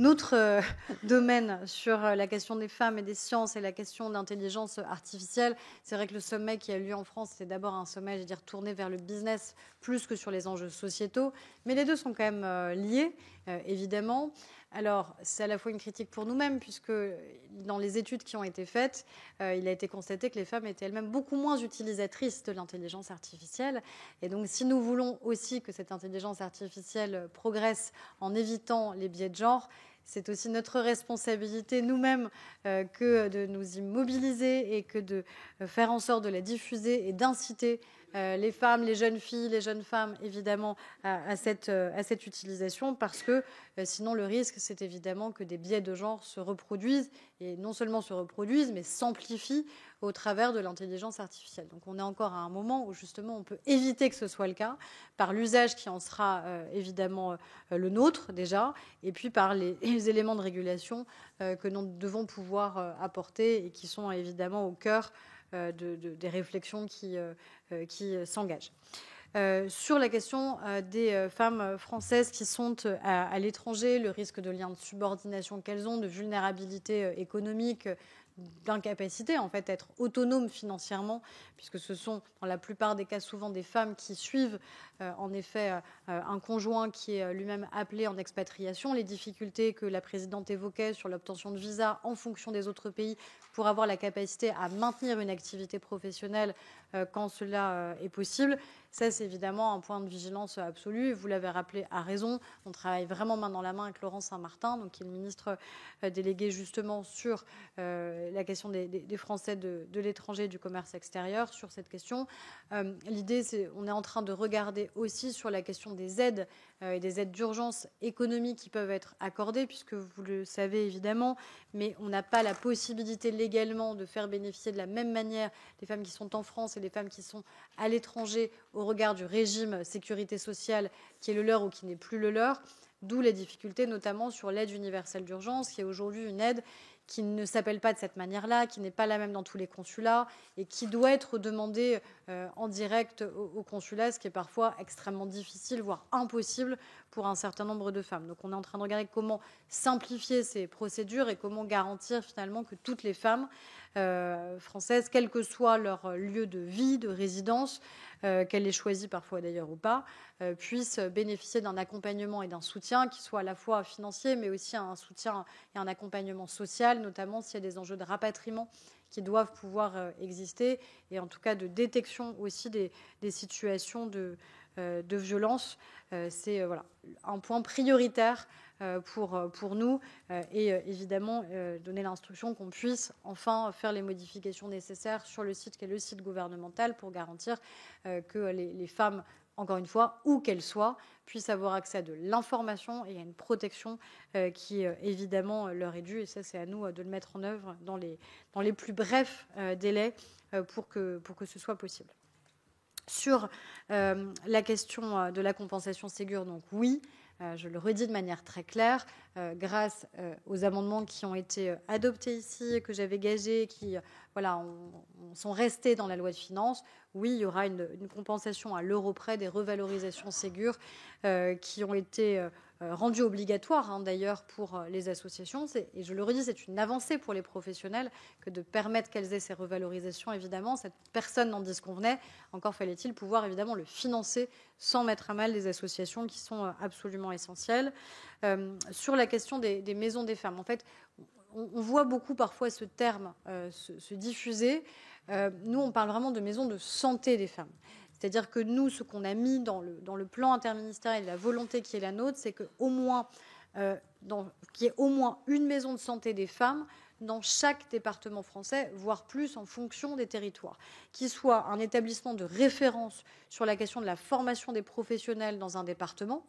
Speaker 2: autre domaine, sur la question des femmes et des sciences et la question d'intelligence artificielle, c'est vrai que le sommet qui a lieu en France, c'est d'abord un sommet, je veux dire, tourné vers le business plus que sur les enjeux sociétaux, mais les deux sont quand même liés, évidemment. Alors, c'est à la fois une critique pour nous-mêmes, puisque dans les études qui ont été faites, il a été constaté que les femmes étaient elles-mêmes beaucoup moins utilisatrices de l'intelligence artificielle. Et donc, si nous voulons aussi que cette intelligence artificielle progresse en évitant les biais de genre, c'est aussi notre responsabilité nous-mêmes que de nous y mobiliser et que de faire en sorte de la diffuser et d'inciter les femmes, les jeunes filles, les jeunes femmes, évidemment, à cette utilisation, parce que sinon le risque, c'est évidemment que des biais de genre se reproduisent, et non seulement se reproduisent, mais s'amplifient au travers de l'intelligence artificielle. Donc on est encore à un moment où justement on peut éviter que ce soit le cas, par l'usage qui en sera évidemment le nôtre déjà, et puis par les éléments de régulation que nous devons pouvoir apporter et qui sont évidemment au cœur des réflexions qui s'engagent. Sur la question des femmes françaises qui sont à l'étranger, le risque de lien de subordination qu'elles ont, de vulnérabilité économique, d'incapacité en fait à être autonomes financièrement, puisque ce sont dans la plupart des cas souvent des femmes qui suivent en effet un conjoint qui est lui-même appelé en expatriation, les difficultés que la présidente évoquait sur l'obtention de visa en fonction des autres pays pour avoir la capacité à maintenir une activité professionnelle quand cela est possible. Ça, c'est évidemment un point de vigilance absolu. Vous l'avez rappelé à raison. On travaille vraiment main dans la main avec Laurent Saint-Martin, donc, qui est le ministre délégué justement sur la question des Français de l'étranger et du commerce extérieur, sur cette question. L'idée, c'est on est en train de regarder aussi sur la question des aides et des aides d'urgence économiques qui peuvent être accordées, puisque vous le savez évidemment, mais on n'a pas la possibilité légalement de faire bénéficier de la même manière les femmes qui sont en France et les femmes qui sont à l'étranger au regard du régime sécurité sociale qui est le leur ou qui n'est plus le leur, d'où les difficultés notamment sur l'aide universelle d'urgence, qui est aujourd'hui une aide qui ne s'appelle pas de cette manière-là, qui n'est pas la même dans tous les consulats et qui doit être demandée en direct au consulat, ce qui est parfois extrêmement difficile, voire impossible pour un certain nombre de femmes. Donc on est en train de regarder comment simplifier ces procédures et comment garantir finalement que toutes les femmes françaises, quel que soit leur lieu de vie, de résidence, qu'elles aient choisi parfois d'ailleurs ou pas, puissent bénéficier d'un accompagnement et d'un soutien qui soit à la fois financier, mais aussi un soutien et un accompagnement social, notamment s'il y a des enjeux de rapatriement qui doivent pouvoir exister, et en tout cas de détection aussi des situations de violence. C'est voilà, un point prioritaire pour nous et évidemment donner l'instruction qu'on puisse enfin faire les modifications nécessaires sur le site qui est le site gouvernemental pour garantir que les femmes, encore une fois, où qu'elles soient, puissent avoir accès à de l'information et à une protection qui, évidemment, leur est due. Et ça, c'est à nous de le mettre en œuvre dans les plus brefs délais pour que ce soit possible. Sur la question de la compensation Ségur, donc oui, je le redis de manière très claire, grâce aux amendements qui ont été adoptés ici, que j'avais gagés, qui sont restés dans la loi de finances, oui, il y aura une compensation à l'euro près des revalorisations Ségur qui ont été rendues obligatoires d'ailleurs pour les associations. Et je le redis, c'est une avancée pour les professionnels que de permettre qu'elles aient ces revalorisations. Évidemment, cette personne n'en disconvenait. Encore fallait-il pouvoir évidemment le financer sans mettre à mal les associations qui sont absolument essentielles. Sur la question des maisons des femmes, en fait, on voit beaucoup parfois ce terme se diffuser. Nous, on parle vraiment de maisons de santé des femmes. C'est-à-dire que nous, ce qu'on a mis dans le plan interministériel, la volonté qui est la nôtre, c'est qu'il y ait au moins une maison de santé des femmes dans chaque département français, voire plus en fonction des territoires, qui soit un établissement de référence sur la question de la formation des professionnels dans un département,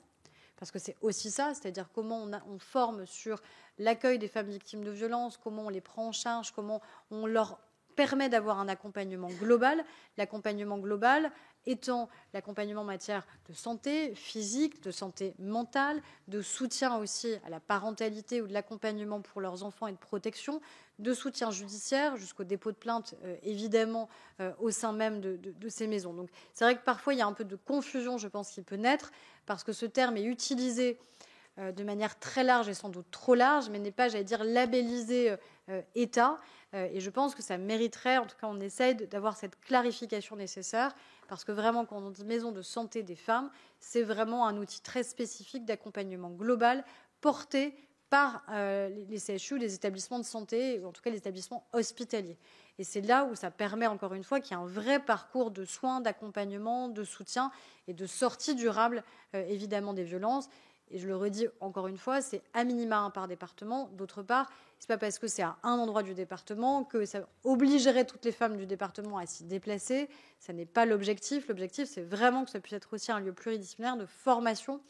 Speaker 2: parce que c'est aussi ça, c'est-à-dire comment on forme sur l'accueil des femmes victimes de violences, comment on les prend en charge, comment on leur permet d'avoir un accompagnement global. L'accompagnement global étant l'accompagnement en matière de santé physique, de santé mentale, de soutien aussi à la parentalité ou de l'accompagnement pour leurs enfants et de protection, de soutien judiciaire jusqu'au dépôt de plainte, évidemment, au sein même de ces maisons. Donc c'est vrai que parfois il y a un peu de confusion, je pense, qui peut naître, parce que ce terme est utilisé de manière très large et sans doute trop large, mais n'est pas, j'allais dire, labellisé État. Et je pense que ça mériterait, en tout cas on essaye d'avoir cette clarification nécessaire, parce que vraiment quand on dit maison de santé des femmes, c'est vraiment un outil très spécifique d'accompagnement global porté par les CHU, les établissements de santé, ou en tout cas les établissements hospitaliers. Et c'est là où ça permet, encore une fois, qu'il y ait un vrai parcours de soins, d'accompagnement, de soutien et de sortie durable, évidemment, des violences. Et je le redis encore une fois, c'est à minima 1 par département. D'autre part, ce n'est pas parce que c'est à un endroit du département que ça obligerait toutes les femmes du département à s'y déplacer. Ce n'est pas l'objectif. L'objectif, c'est vraiment que ça puisse être aussi un lieu pluridisciplinaire de formation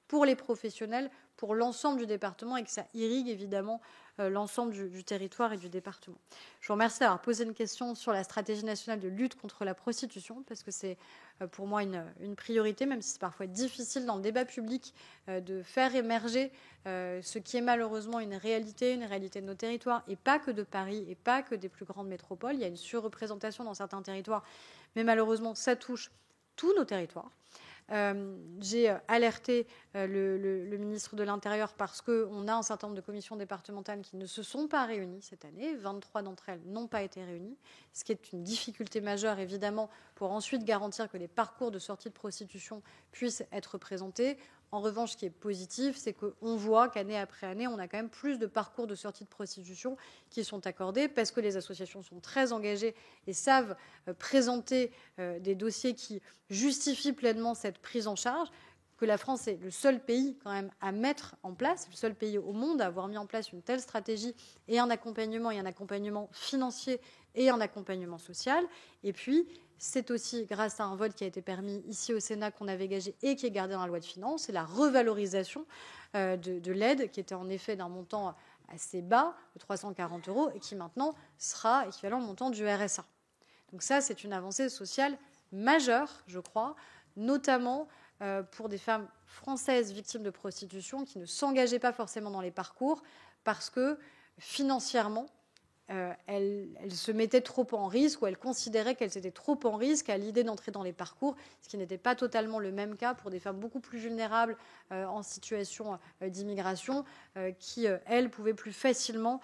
Speaker 2: pour les professionnels, pour l'ensemble du département et que ça irrigue évidemment l'ensemble du territoire et du département. Je vous remercie d'avoir posé une question sur la stratégie nationale de lutte contre la prostitution, parce que c'est pour moi une priorité, même si c'est parfois difficile dans le débat public de faire émerger ce qui est malheureusement une réalité de nos territoires, et pas que de Paris, et pas que des plus grandes métropoles. Il y a une surreprésentation dans certains territoires, mais malheureusement, ça touche tous nos territoires. J'ai alerté le ministre de l'Intérieur parce qu'on a un certain nombre de commissions départementales qui ne se sont pas réunies cette année. 23 d'entre elles n'ont pas été réunies, ce qui est une difficulté majeure, évidemment, pour ensuite garantir que les parcours de sortie de prostitution puissent être présentés. En revanche, ce qui est positif, c'est qu'on voit qu'année après année, on a quand même plus de parcours de sortie de prostitution qui sont accordés parce que les associations sont très engagées et savent présenter des dossiers qui justifient pleinement cette prise en charge, que la France est le seul pays quand même à mettre en place, le seul pays au monde à avoir mis en place une telle stratégie et un accompagnement financier et un accompagnement social. Et puis, c'est aussi grâce à un vote qui a été permis ici au Sénat, qu'on avait gagé et qui est gardé dans la loi de finances, c'est la revalorisation de l'aide qui était en effet d'un montant assez bas, de 340 € et qui maintenant sera équivalent au montant du RSA. Donc ça, c'est une avancée sociale majeure, je crois, notamment pour des femmes françaises victimes de prostitution qui ne s'engageaient pas forcément dans les parcours parce que financièrement, elles se mettaient trop en risque ou elles considéraient qu'elles étaient trop en risque à l'idée d'entrer dans les parcours, ce qui n'était pas totalement le même cas pour des femmes beaucoup plus vulnérables en situation d'immigration qui, elles, pouvaient plus facilement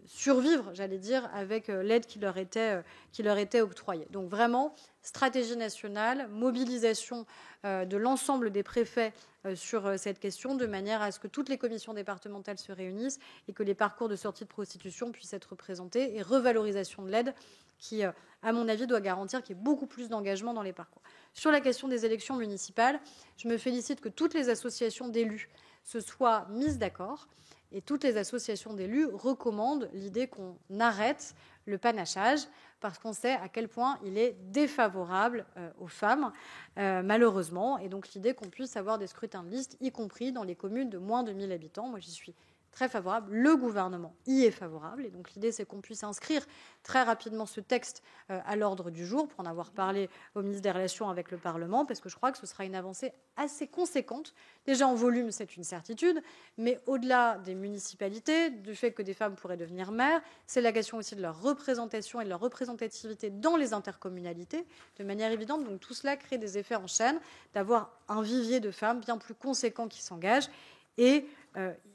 Speaker 2: survivre, j'allais dire, avec l'aide qui leur était octroyée. Donc vraiment, stratégie nationale, mobilisation de l'ensemble des préfets sur cette question, de manière à ce que toutes les commissions départementales se réunissent et que les parcours de sortie de prostitution puissent être présentés, et revalorisation de l'aide qui, à mon avis, doit garantir qu'il y ait beaucoup plus d'engagement dans les parcours. Sur la question des élections municipales, je me félicite que toutes les associations d'élus se soient mises d'accord. Et toutes les associations d'élus recommandent l'idée qu'on arrête le panachage parce qu'on sait à quel point il est défavorable aux femmes, malheureusement. Et donc l'idée qu'on puisse avoir des scrutins de liste, y compris dans les communes de moins de 1000 habitants. Moi, j'y suis très favorable. Le gouvernement y est favorable. Et donc l'idée, c'est qu'on puisse inscrire très rapidement ce texte à l'ordre du jour pour en avoir parlé au ministre des Relations avec le Parlement, parce que je crois que ce sera une avancée assez conséquente. Déjà en volume, c'est une certitude, mais au-delà des municipalités, du fait que des femmes pourraient devenir maires, c'est la question aussi de leur représentation et de leur représentativité dans les intercommunalités, de manière évidente. Donc tout cela crée des effets en chaîne, d'avoir un vivier de femmes bien plus conséquent qui s'engagent. Et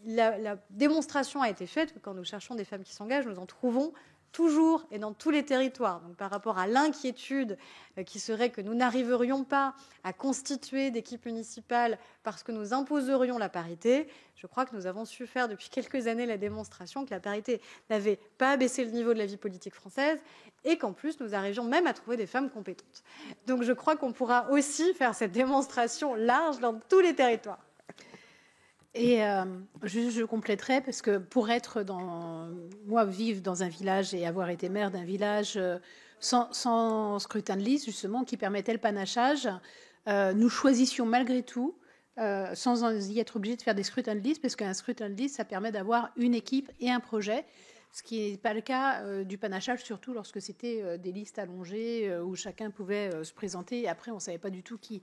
Speaker 2: la démonstration a été faite que quand nous cherchons des femmes qui s'engagent, nous en trouvons toujours et dans tous les territoires. Donc, par rapport à l'inquiétude qui serait que nous n'arriverions pas à constituer d'équipes municipales parce que nous imposerions la parité, je crois que nous avons su faire depuis quelques années la démonstration que la parité n'avait pas abaissé le niveau de la vie politique française et qu'en plus nous arrivions même à trouver des femmes compétentes. Donc je crois qu'on pourra aussi faire cette démonstration large dans tous les territoires.
Speaker 1: Et je compléterai, parce que pour moi, vivre dans un village et avoir été maire d'un village sans scrutin de liste, justement, qui permettait le panachage, nous choisissions malgré tout, sans y être obligés de faire des scrutins de liste, parce qu'un scrutin de liste, ça permet d'avoir une équipe et un projet, ce qui n'est pas le cas du panachage, surtout lorsque c'était des listes allongées où chacun pouvait se présenter, et après, on ne savait pas du tout qui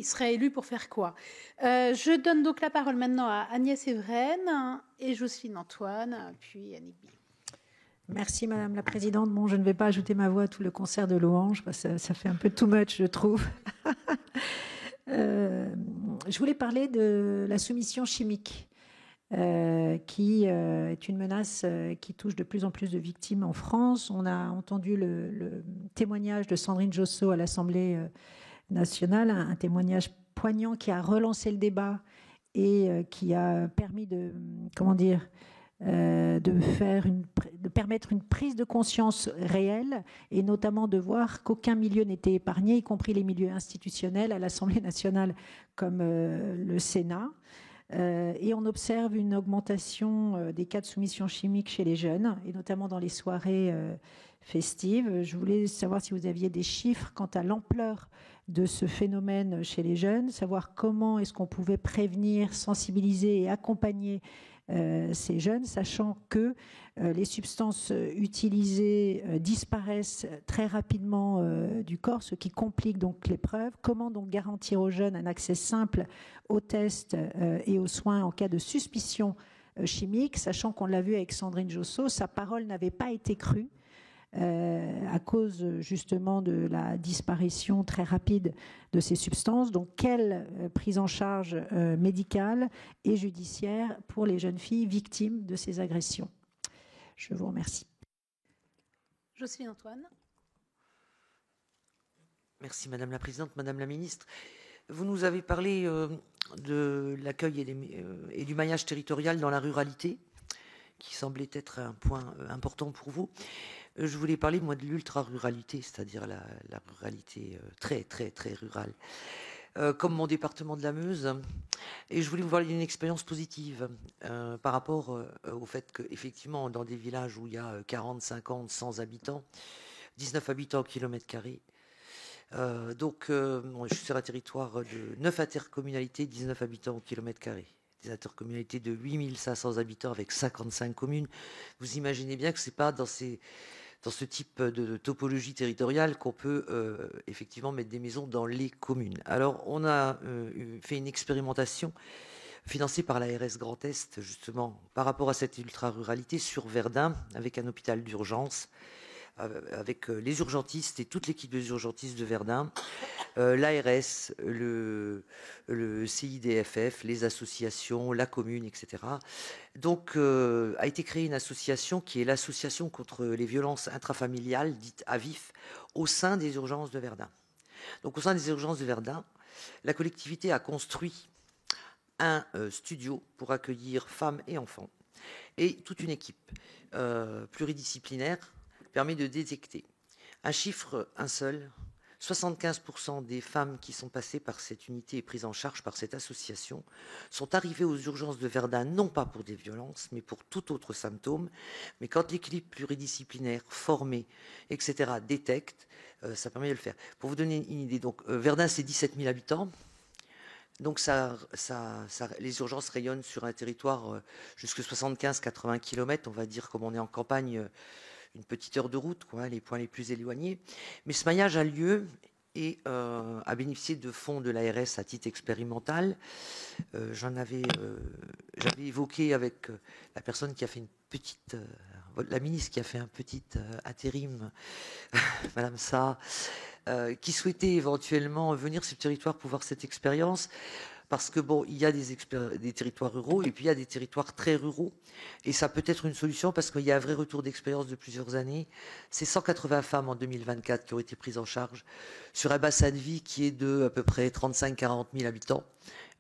Speaker 1: serait élu pour faire quoi. Je donne donc la parole maintenant à Agnès Evren et Jocelyne Antoine, puis Annick Billon.
Speaker 9: Merci Madame la Présidente. Bon, je ne vais pas ajouter ma voix à tout le concert de louanges, parce que ça fait un peu too much, je trouve. Je voulais parler de la soumission chimique, qui est une menace qui touche de plus en plus de victimes en France. On a entendu le témoignage de Sandrine Josso à l'Assemblée nationale, un témoignage poignant qui a relancé le débat et qui a permis de permettre une prise de conscience réelle et notamment de voir qu'aucun milieu n'était épargné, y compris les milieux institutionnels à l'Assemblée nationale comme le Sénat. Et on observe une augmentation des cas de soumission chimique chez les jeunes, et notamment dans les soirées festives. Je voulais savoir si vous aviez des chiffres quant à l'ampleur de ce phénomène chez les jeunes, savoir comment est-ce qu'on pouvait prévenir, sensibiliser et accompagner ces jeunes, sachant que les substances utilisées disparaissent très rapidement du corps, ce qui complique donc l'épreuve. Comment donc garantir aux jeunes un accès simple aux tests et aux soins en cas de suspicion chimique, sachant qu'on l'a vu avec Sandrine Josso, sa parole n'avait pas été crue à cause justement de la disparition très rapide de ces substances. Donc, quelle prise en charge médicale et judiciaire pour les jeunes filles victimes de ces agressions? Je vous remercie.
Speaker 1: Jocelyne Antoine.
Speaker 10: Merci Madame la Présidente, Madame la Ministre. Vous nous avez parlé de l'accueil et du maillage territorial dans la ruralité, qui semblait être un point important pour vous. Je voulais parler, moi, de l'ultra-ruralité, c'est-à-dire la ruralité très, très, très rurale, comme mon département de la Meuse. Et je voulais vous parler d'une expérience positive par rapport au fait qu'effectivement, dans des villages où il y a 40, 50, 100 habitants, 19 habitants au kilomètre carré, je suis sur un territoire de 9 intercommunalités, 19 habitants au kilomètre carré. Des intercommunalités de 8500 habitants avec 55 communes. Vous imaginez bien que ce n'est pas dans ce type de topologie territoriale qu'on peut effectivement mettre des maisons dans les communes. Alors, on a fait une expérimentation financée par l'ARS Grand Est, justement, par rapport à cette ultra-ruralité sur Verdun, avec un hôpital d'urgence, avec les urgentistes et toute l'équipe des urgentistes de Verdun, l'ARS, le CIDFF, les associations, la commune, etc. Donc, a été créée une association qui est l'association contre les violences intrafamiliales, dite AVIF, au sein des urgences de Verdun. Donc, au sein des urgences de Verdun, la collectivité a construit un studio pour accueillir femmes et enfants, et toute une équipe pluridisciplinaire permet de détecter un chiffre, un seul. 75% des femmes qui sont passées par cette unité et prises en charge par cette association sont arrivées aux urgences de Verdun, non pas pour des violences, mais pour tout autre symptôme. Mais quand l'équipe pluridisciplinaire, formée, etc., détecte, ça permet de le faire. Pour vous donner une idée, donc, Verdun, c'est 17 000 habitants. Donc les urgences rayonnent sur un territoire jusqu'à 75-80 km, on va dire, comme on est en campagne, une petite heure de route, quoi, les points les plus éloignés. Mais ce maillage a lieu et a bénéficié de fonds de l'ARS à titre expérimental. J'avais évoqué avec la personne qui a fait une petite, la ministre qui a fait un petit intérim, Madame Sa, qui souhaitait éventuellement venir sur le territoire pour voir cette expérience. Parce que bon, il y a des territoires ruraux et puis il y a des territoires très ruraux. Et ça peut être une solution parce qu'il y a un vrai retour d'expérience de plusieurs années. C'est 180 femmes en 2024 qui ont été prises en charge sur un bassin de vie qui est de à peu près 35-40 000 habitants.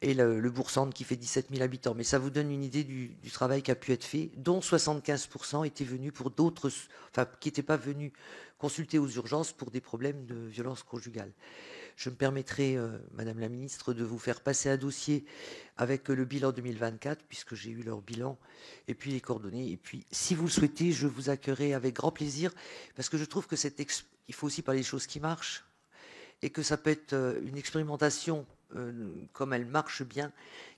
Speaker 10: Et le Bourg-Centre qui fait 17 000 habitants. Mais ça vous donne une idée du travail qui a pu être fait, dont 75% étaient venus pour d'autres, enfin, qui n'étaient pas venus consulter aux urgences pour des problèmes de violence conjugale. Je me permettrai, Madame la Ministre, de vous faire passer un dossier avec le bilan 2024, puisque j'ai eu leur bilan, et puis les coordonnées. Et puis, si vous le souhaitez, je vous accueillerai avec grand plaisir, parce que je trouve que il faut aussi parler des choses qui marchent, et que ça peut être une expérimentation, comme elle marche bien,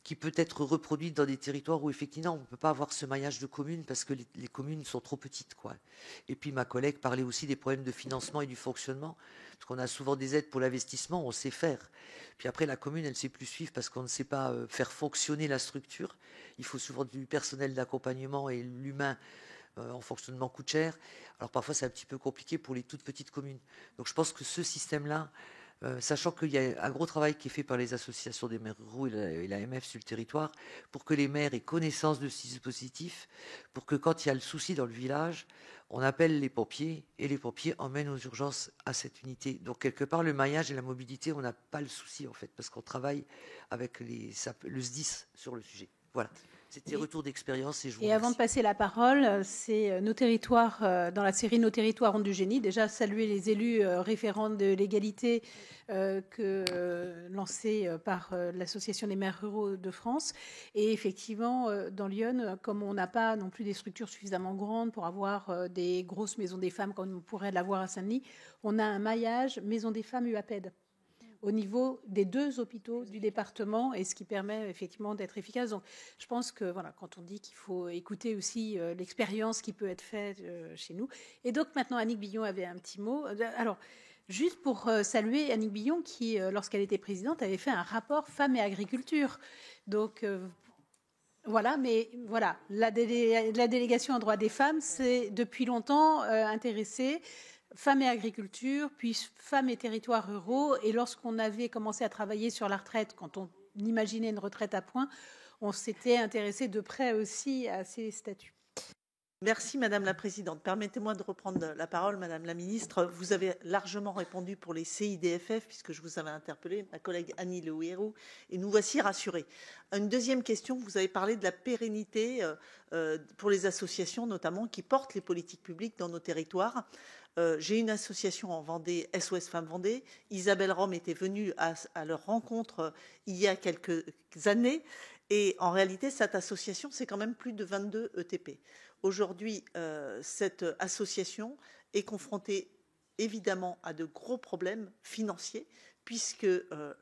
Speaker 10: qui peut être reproduite dans des territoires où effectivement on ne peut pas avoir ce maillage de communes parce que les communes sont trop petites, quoi. Et puis ma collègue parlait aussi des problèmes de financement et du fonctionnement, parce qu'on a souvent des aides pour l'investissement, on sait faire. Puis après la commune, elle ne sait plus suivre parce qu'on ne sait pas faire fonctionner la structure. Il faut souvent du personnel d'accompagnement et l'humain en fonctionnement coûte cher. Alors parfois c'est un petit peu compliqué pour les toutes petites communes. Donc je pense que ce système-là, sachant qu'il y a un gros travail qui est fait par les associations des maires ruraux et l'AMF sur le territoire, pour que les maires aient connaissance de ce dispositif, pour que quand il y a le souci dans le village, on appelle les pompiers et les pompiers emmènent aux urgences à cette unité. Donc quelque part, le maillage et la mobilité, on n'a pas le souci en fait, parce qu'on travaille avec le SDIS sur le sujet. Voilà. C'était retour d'expérience et je vous
Speaker 1: Et avant de passer la parole, c'est Nos territoires, dans la série Nos territoires ont du génie. Déjà, saluer les élus référents de l'égalité lancée par l'Association des maires ruraux de France. Et effectivement, dans Lyon, comme on n'a pas non plus des structures suffisamment grandes pour avoir des grosses maisons des femmes comme on pourrait l'avoir à Saint-Denis, on a un maillage maison des femmes UAPED au niveau des 2 hôpitaux du département, et ce qui permet effectivement d'être efficace. Donc, je pense que voilà, quand on dit qu'il faut écouter aussi l'expérience qui peut être faite chez nous. Et donc maintenant, Annick Billon avait un petit mot. Alors, juste pour saluer Annick Billon, qui, lorsqu'elle était présidente, avait fait un rapport femmes et agriculture. Donc voilà, mais voilà, la délégation en droit des femmes, c'est depuis longtemps intéressée. Femmes et agriculture, puis femmes et territoires ruraux. Et lorsqu'on avait commencé à travailler sur la retraite, quand on imaginait une retraite à points, on s'était intéressé de près aussi à ces statuts.
Speaker 3: Merci Madame la Présidente. Permettez-moi de reprendre la parole, Madame la Ministre. Vous avez largement répondu pour les CIDFF, puisque je vous avais interpellé, ma collègue Annie Le Houerou, et nous voici rassurés. Une deuxième question, vous avez parlé de la pérennité pour les associations, notamment, qui portent les politiques publiques dans nos territoires. J'ai une association en Vendée, SOS Femmes Vendée. Isabelle Rome était venue à leur rencontre il y a quelques années. Et en réalité, cette association, c'est quand même plus de 22 ETP. Aujourd'hui, cette association est confrontée évidemment à de gros problèmes financiers, puisque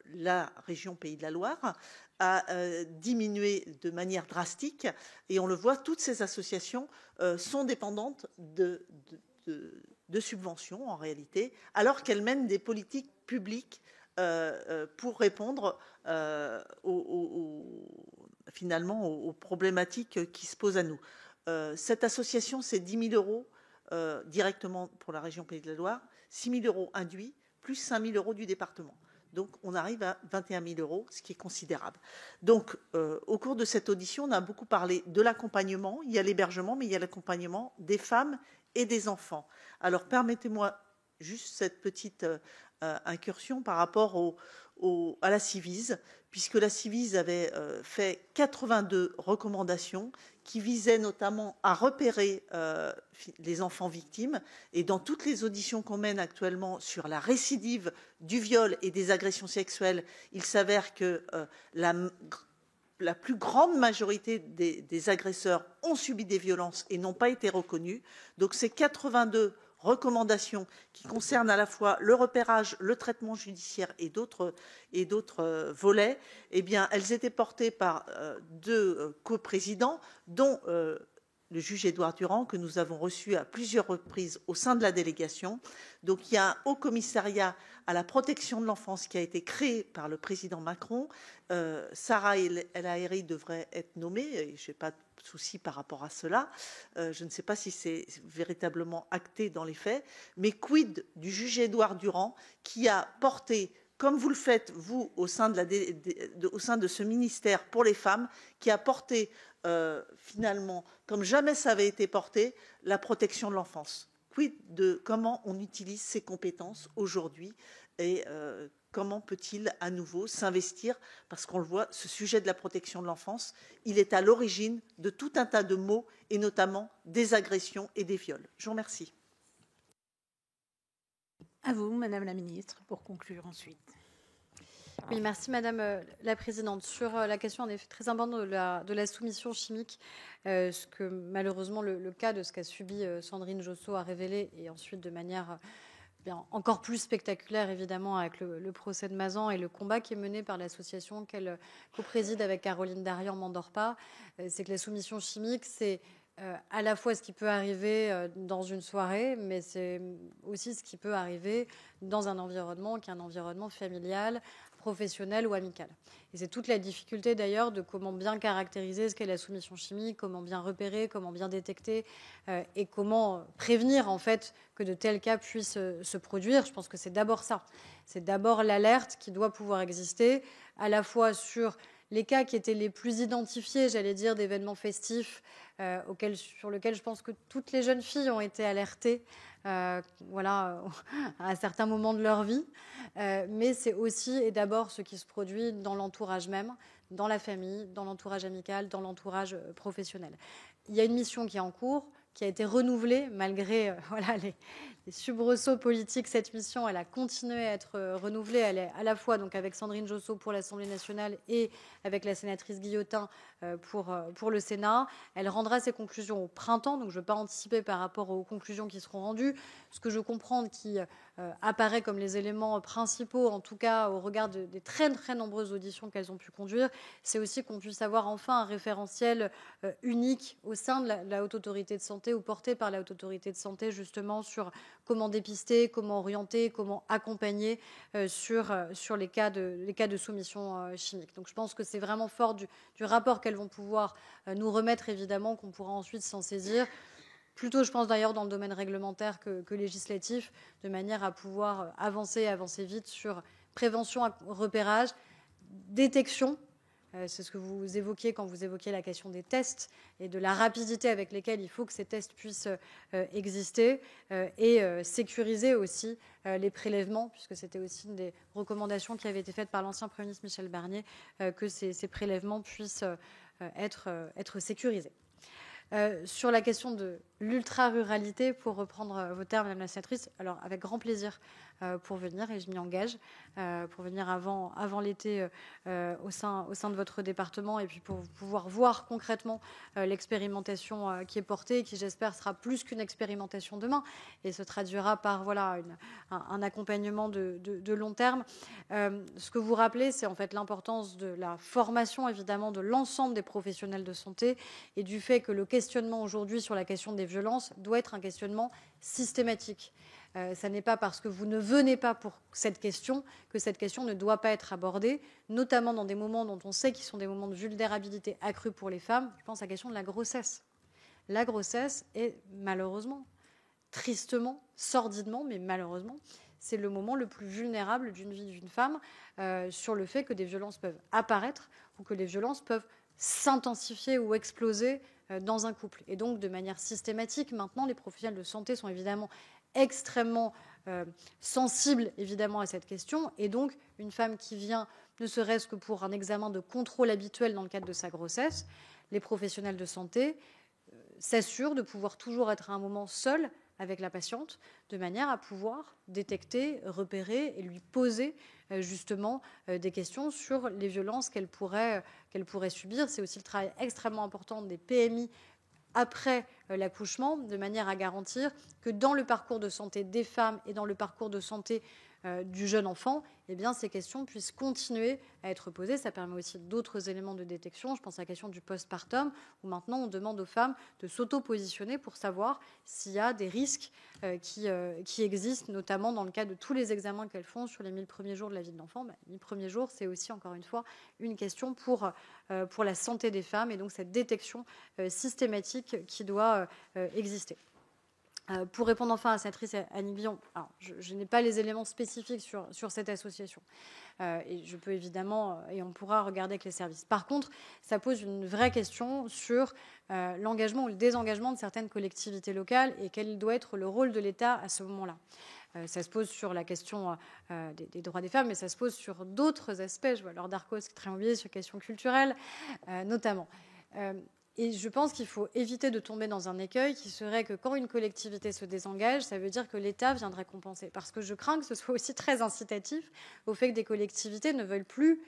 Speaker 3: la région Pays de la Loire a diminué de manière drastique. Et on le voit, toutes ces associations sont dépendantes de subventions en réalité, alors qu'elles mènent des politiques publiques pour répondre finalement aux problématiques qui se posent à nous. Cette association, c'est 10 000 euros directement pour la région Pays de la Loire, 6 000 euros induits, plus 5 000 euros du département. Donc, on arrive à 21 000 euros, ce qui est considérable. Donc, au cours de cette audition, on a beaucoup parlé de l'accompagnement. Il y a l'hébergement, mais il y a l'accompagnement des femmes et des enfants. Alors, permettez-moi juste cette petite incursion par rapport à la Civise, puisque la Civise avait fait 82 recommandations qui visaient notamment à repérer les enfants victimes. Et dans toutes les auditions qu'on mène actuellement sur la récidive du viol et des agressions sexuelles, il s'avère que la plus grande majorité des agresseurs ont subi des violences et n'ont pas été reconnus. Donc ces 82 recommandations qui concernent à la fois le repérage, le traitement judiciaire et d'autres volets, eh bien, elles étaient portées par 2 coprésidents, dont le juge Édouard Durand, que nous avons reçu à plusieurs reprises au sein de la délégation. Donc il y a un haut commissariat à la protection de l'enfance qui a été créé par le président Macron. Sarah El Haïry devrait être nommée, et je n'ai pas de souci par rapport à cela. Je ne sais pas si c'est véritablement acté dans les faits, mais quid du juge Édouard Durand qui a porté, comme vous le faites, vous, au sein de ce ministère pour les femmes, qui a porté finalement, comme jamais ça avait été porté, la protection de l'enfance. Quid de comment on utilise ces compétences aujourd'hui et comment peut-il à nouveau s'investir, parce qu'on le voit, ce sujet de la protection de l'enfance, il est à l'origine de tout un tas de maux, et notamment des agressions et des viols. Je vous remercie.
Speaker 1: À vous, Madame la Ministre, pour conclure ensuite.
Speaker 2: Oui, merci Madame la Présidente. Sur la question en effet très importante de la soumission chimique, ce que malheureusement le cas de ce qu'a subi Sandrine Josso a révélé, et ensuite de manière encore plus spectaculaire évidemment avec le procès de Mazan et le combat qui est mené par l'association qu'elle co-préside avec Caroline Darian Mandorpa, c'est que la soumission chimique, c'est à la fois ce qui peut arriver dans une soirée, mais c'est aussi ce qui peut arriver dans un environnement qui est un environnement familial, professionnel ou amical. Et c'est toute la difficulté d'ailleurs de comment bien caractériser ce qu'est la soumission chimique, comment bien repérer, comment bien détecter et comment prévenir en fait que de tels cas puissent se produire. Je pense que c'est d'abord ça. C'est d'abord l'alerte qui doit pouvoir exister à la fois sur les cas qui étaient les plus identifiés, j'allais dire, d'événements festifs, sur lesquels je pense que toutes les jeunes filles ont été alertées voilà, à un certain moment de leur vie. Mais c'est aussi et d'abord ce qui se produit dans l'entourage même, dans la famille, dans l'entourage amical, dans l'entourage professionnel. Il y a une mission qui est en cours, qui a été renouvelée malgré voilà, les soubresauts politiques. Cette mission, elle a continué à être renouvelée. Elle est à la fois donc, avec Sandrine Josso pour l'Assemblée nationale et avec la sénatrice Guillotin pour le Sénat. Elle rendra ses conclusions au printemps, donc je ne veux pas anticiper par rapport aux conclusions qui seront rendues. Ce que je comprends qui apparaît comme les éléments principaux, en tout cas au regard des très, très nombreuses auditions qu'elles ont pu conduire, c'est aussi qu'on puisse avoir enfin un référentiel unique au sein de la Haute Autorité de Santé ou porté par la Haute Autorité de Santé, justement sur comment dépister, comment orienter, comment accompagner sur les cas de soumission chimique. Donc je pense que c'est vraiment fort du rapport qu'elles vont pouvoir nous remettre, évidemment, qu'on pourra ensuite s'en saisir. Plutôt, je pense d'ailleurs, dans le domaine réglementaire que législatif, de manière à pouvoir avancer vite sur prévention, repérage, détection. C'est ce que vous évoquiez quand vous évoquiez la question des tests et de la rapidité avec lesquelles il faut que ces tests puissent exister et sécuriser aussi les prélèvements, puisque c'était aussi une des recommandations qui avait été faites par l'ancien Premier ministre Michel Barnier, que ces prélèvements puissent être sécurisés. Sur la question de l'ultra-ruralité, pour reprendre vos termes, Madame la sénatrice, alors avec grand plaisir pour venir, et je m'y engage, pour venir avant l'été au sein de votre département, et puis pour pouvoir voir concrètement l'expérimentation qui est portée, et qui, j'espère, sera plus qu'une expérimentation demain, et se traduira par voilà, un accompagnement de long terme. Ce que vous rappelez, c'est en fait l'importance de la formation, évidemment, de l'ensemble des professionnels de santé, et du fait que le questionnement aujourd'hui sur la question des violences doit être un questionnement systématique. Ça n'est pas parce que vous ne venez pas pour cette question que cette question ne doit pas être abordée, notamment dans des moments dont on sait qu'ils sont des moments de vulnérabilité accrue pour les femmes. Je pense à la question de la grossesse. La grossesse est malheureusement, tristement, sordidement, mais malheureusement, c'est le moment le plus vulnérable d'une vie d'une femme sur le fait que des violences peuvent apparaître ou que les violences peuvent s'intensifier ou exploser dans un couple. Et donc, de manière systématique, maintenant, les professionnels de santé sont évidemment extrêmement sensibles évidemment à cette question. Et donc, une femme qui vient, ne serait-ce que pour un examen de contrôle habituel dans le cadre de sa grossesse, les professionnels de santé s'assurent de pouvoir toujours être à un moment seul avec la patiente, de manière à pouvoir détecter, repérer et lui poser justement des questions sur les violences qu'elle pourrait subir. C'est aussi le travail extrêmement important des PMI après l'accouchement, de manière à garantir que dans le parcours de santé des femmes et dans le parcours de santé du jeune enfant, eh bien, ces questions puissent continuer à être posées. Ça permet aussi d'autres éléments de détection. Je pense à la question du postpartum, où maintenant on demande aux femmes de s'auto-positionner pour savoir s'il y a des risques qui existent, notamment dans le cas de tous les examens qu'elles font sur les 1000 premiers jours de la vie de l'enfant. 1000 premiers jours, c'est aussi, encore une fois, une question pour la santé des femmes, et donc cette détection systématique qui doit exister. Pour répondre enfin à la sénatrice Annick Billon, alors je n'ai pas les éléments spécifiques sur cette association. Et je peux évidemment, et on pourra regarder avec les services. Par contre, ça pose une vraie question sur l'engagement ou le désengagement de certaines collectivités locales et quel doit être le rôle de l'État à ce moment-là. Ça se pose sur la question des droits des femmes, mais ça se pose sur d'autres aspects. Je vois Laure Darcos qui est très mobilisée sur les questions culturelles, notamment. Et je pense qu'il faut éviter de tomber dans un écueil qui serait que quand une collectivité se désengage, ça veut dire que l'État viendrait compenser. Parce que je crains que ce soit aussi très incitatif au fait que des collectivités ne veulent plus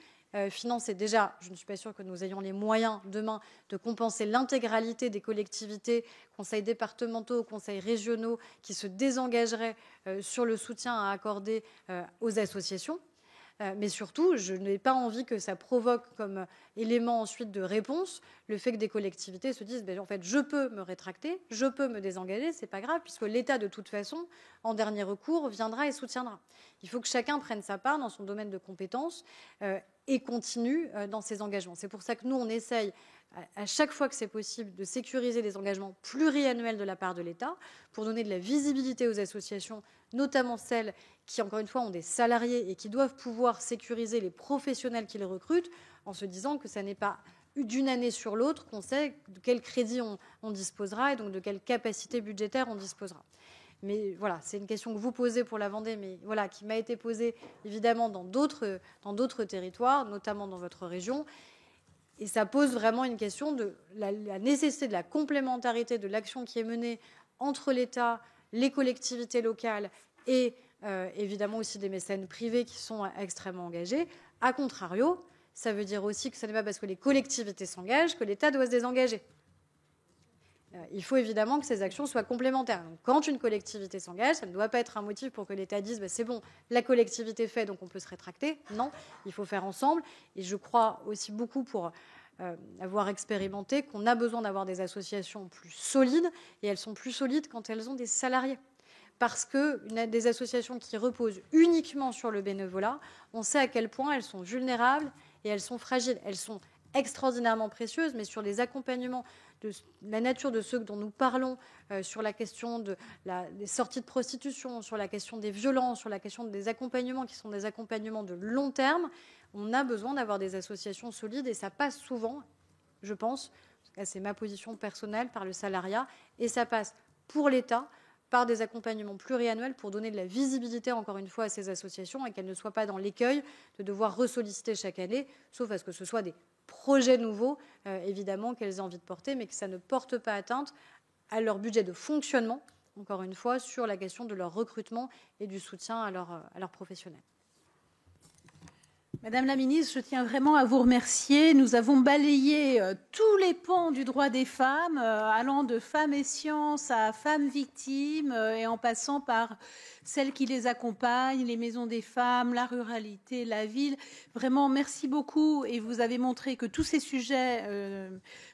Speaker 2: financer. Déjà, je ne suis pas sûre que nous ayons les moyens demain de compenser l'intégralité des collectivités, conseils départementaux, conseils régionaux, qui se désengageraient sur le soutien à accorder aux associations. Mais surtout, je n'ai pas envie que ça provoque comme élément ensuite de réponse le fait que des collectivités se disent en fait, je peux me rétracter, je peux me désengager, c'est pas grave, puisque l'État, de toute façon, en dernier recours, viendra et soutiendra. Il faut que chacun prenne sa part dans son domaine de compétences et continue dans ses engagements. C'est pour ça que nous, on essaye, à chaque fois que c'est possible, de sécuriser des engagements pluriannuels de la part de l'État pour donner de la visibilité aux associations, notamment celles qui, encore une fois, ont des salariés et qui doivent pouvoir sécuriser les professionnels qu'ils recrutent en se disant que ça n'est pas d'une année sur l'autre qu'on sait de quel crédit on disposera et donc de quelle capacité budgétaire on disposera. Mais voilà, c'est une question que vous posez pour la Vendée, mais voilà, qui m'a été posée évidemment dans d'autres territoires, notamment dans votre région. Et ça pose vraiment une question de la nécessité de la complémentarité de l'action qui est menée entre l'État, les collectivités locales et évidemment aussi des mécènes privés qui sont extrêmement engagés. A contrario, ça veut dire aussi que ce n'est pas parce que les collectivités s'engagent que l'État doit se désengager. Il faut évidemment que ces actions soient complémentaires. Donc, quand une collectivité s'engage, ça ne doit pas être un motif pour que l'État dise c'est bon, la collectivité fait, donc on peut se rétracter. Non, il faut faire ensemble. Et je crois aussi beaucoup pour avoir expérimenté qu'on a besoin d'avoir des associations plus solides. Et elles sont plus solides quand elles ont des salariés. Parce que des associations qui reposent uniquement sur le bénévolat, on sait à quel point elles sont vulnérables et elles sont fragiles. Elles sont extraordinairement précieuses, mais sur les accompagnements de la nature de ceux dont nous parlons, sur la question des sorties de prostitution, sur la question des violences, sur la question des accompagnements qui sont des accompagnements de long terme, on a besoin d'avoir des associations solides et ça passe souvent, je pense, c'est ma position personnelle, par le salariat et ça passe pour l'État par des accompagnements pluriannuels pour donner de la visibilité, encore une fois, à ces associations et qu'elles ne soient pas dans l'écueil de devoir ressolliciter chaque année, sauf à ce que ce soit des projets nouveaux, évidemment, qu'elles aient envie de porter, mais que ça ne porte pas atteinte à leur budget de fonctionnement, encore une fois, sur la question de leur recrutement et du soutien à leurs professionnels.
Speaker 1: Madame la ministre, je tiens vraiment à vous remercier. Nous avons balayé tous les pans du droit des femmes, allant de femmes et sciences à femmes victimes et en passant par celles qui les accompagnent, les maisons des femmes, la ruralité, la ville. Vraiment, merci beaucoup. Et vous avez montré que tous ces sujets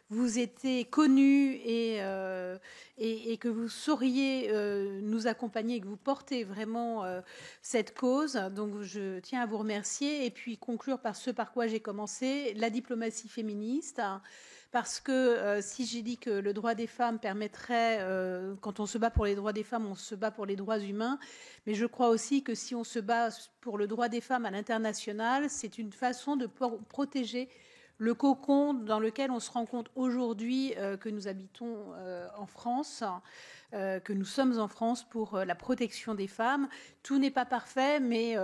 Speaker 1: vous étaient connus et que vous sauriez nous accompagner et que vous portez vraiment cette cause. Donc, je tiens à vous remercier et puis conclure par ce par quoi j'ai commencé, la diplomatie féministe. Parce que si j'ai dit que le droit des femmes permettrait, quand on se bat pour les droits des femmes, on se bat pour les droits humains, mais je crois aussi que si on se bat pour le droit des femmes à l'international, c'est une façon de protéger le cocon dans lequel on se rend compte aujourd'hui que nous habitons en France, que nous sommes en France pour la protection des femmes. Tout n'est pas parfait, mais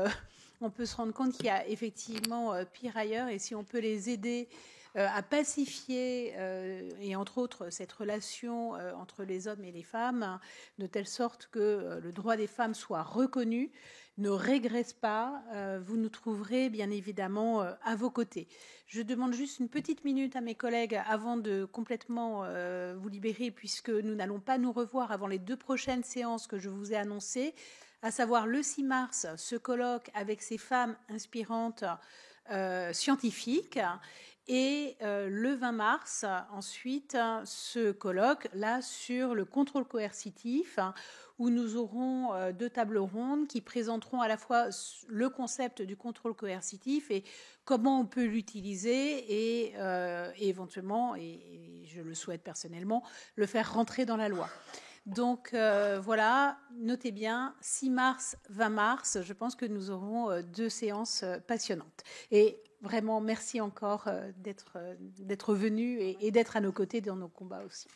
Speaker 1: on peut se rendre compte qu'il y a effectivement pire ailleurs. Et si on peut les aider à pacifier, et entre autres cette relation entre les hommes et les femmes, de telle sorte que le droit des femmes soit reconnu, ne régresse pas, vous nous trouverez bien évidemment à vos côtés. Je demande juste une petite minute à mes collègues avant de complètement vous libérer, puisque nous n'allons pas nous revoir avant les 2 prochaines séances que je vous ai annoncées, à savoir le 6 mars, ce colloque avec ces femmes inspirantes scientifiques, et le 20 mars, ensuite, ce colloque là sur le contrôle coercitif, où nous aurons 2 tables rondes qui présenteront à la fois le concept du contrôle coercitif et comment on peut l'utiliser et éventuellement, et je le souhaite personnellement, le faire rentrer dans la loi. Donc voilà, notez bien, 6 mars, 20 mars, je pense que nous aurons 2 séances passionnantes. Et vraiment, merci encore d'être venu et d'être à nos côtés dans nos combats aussi.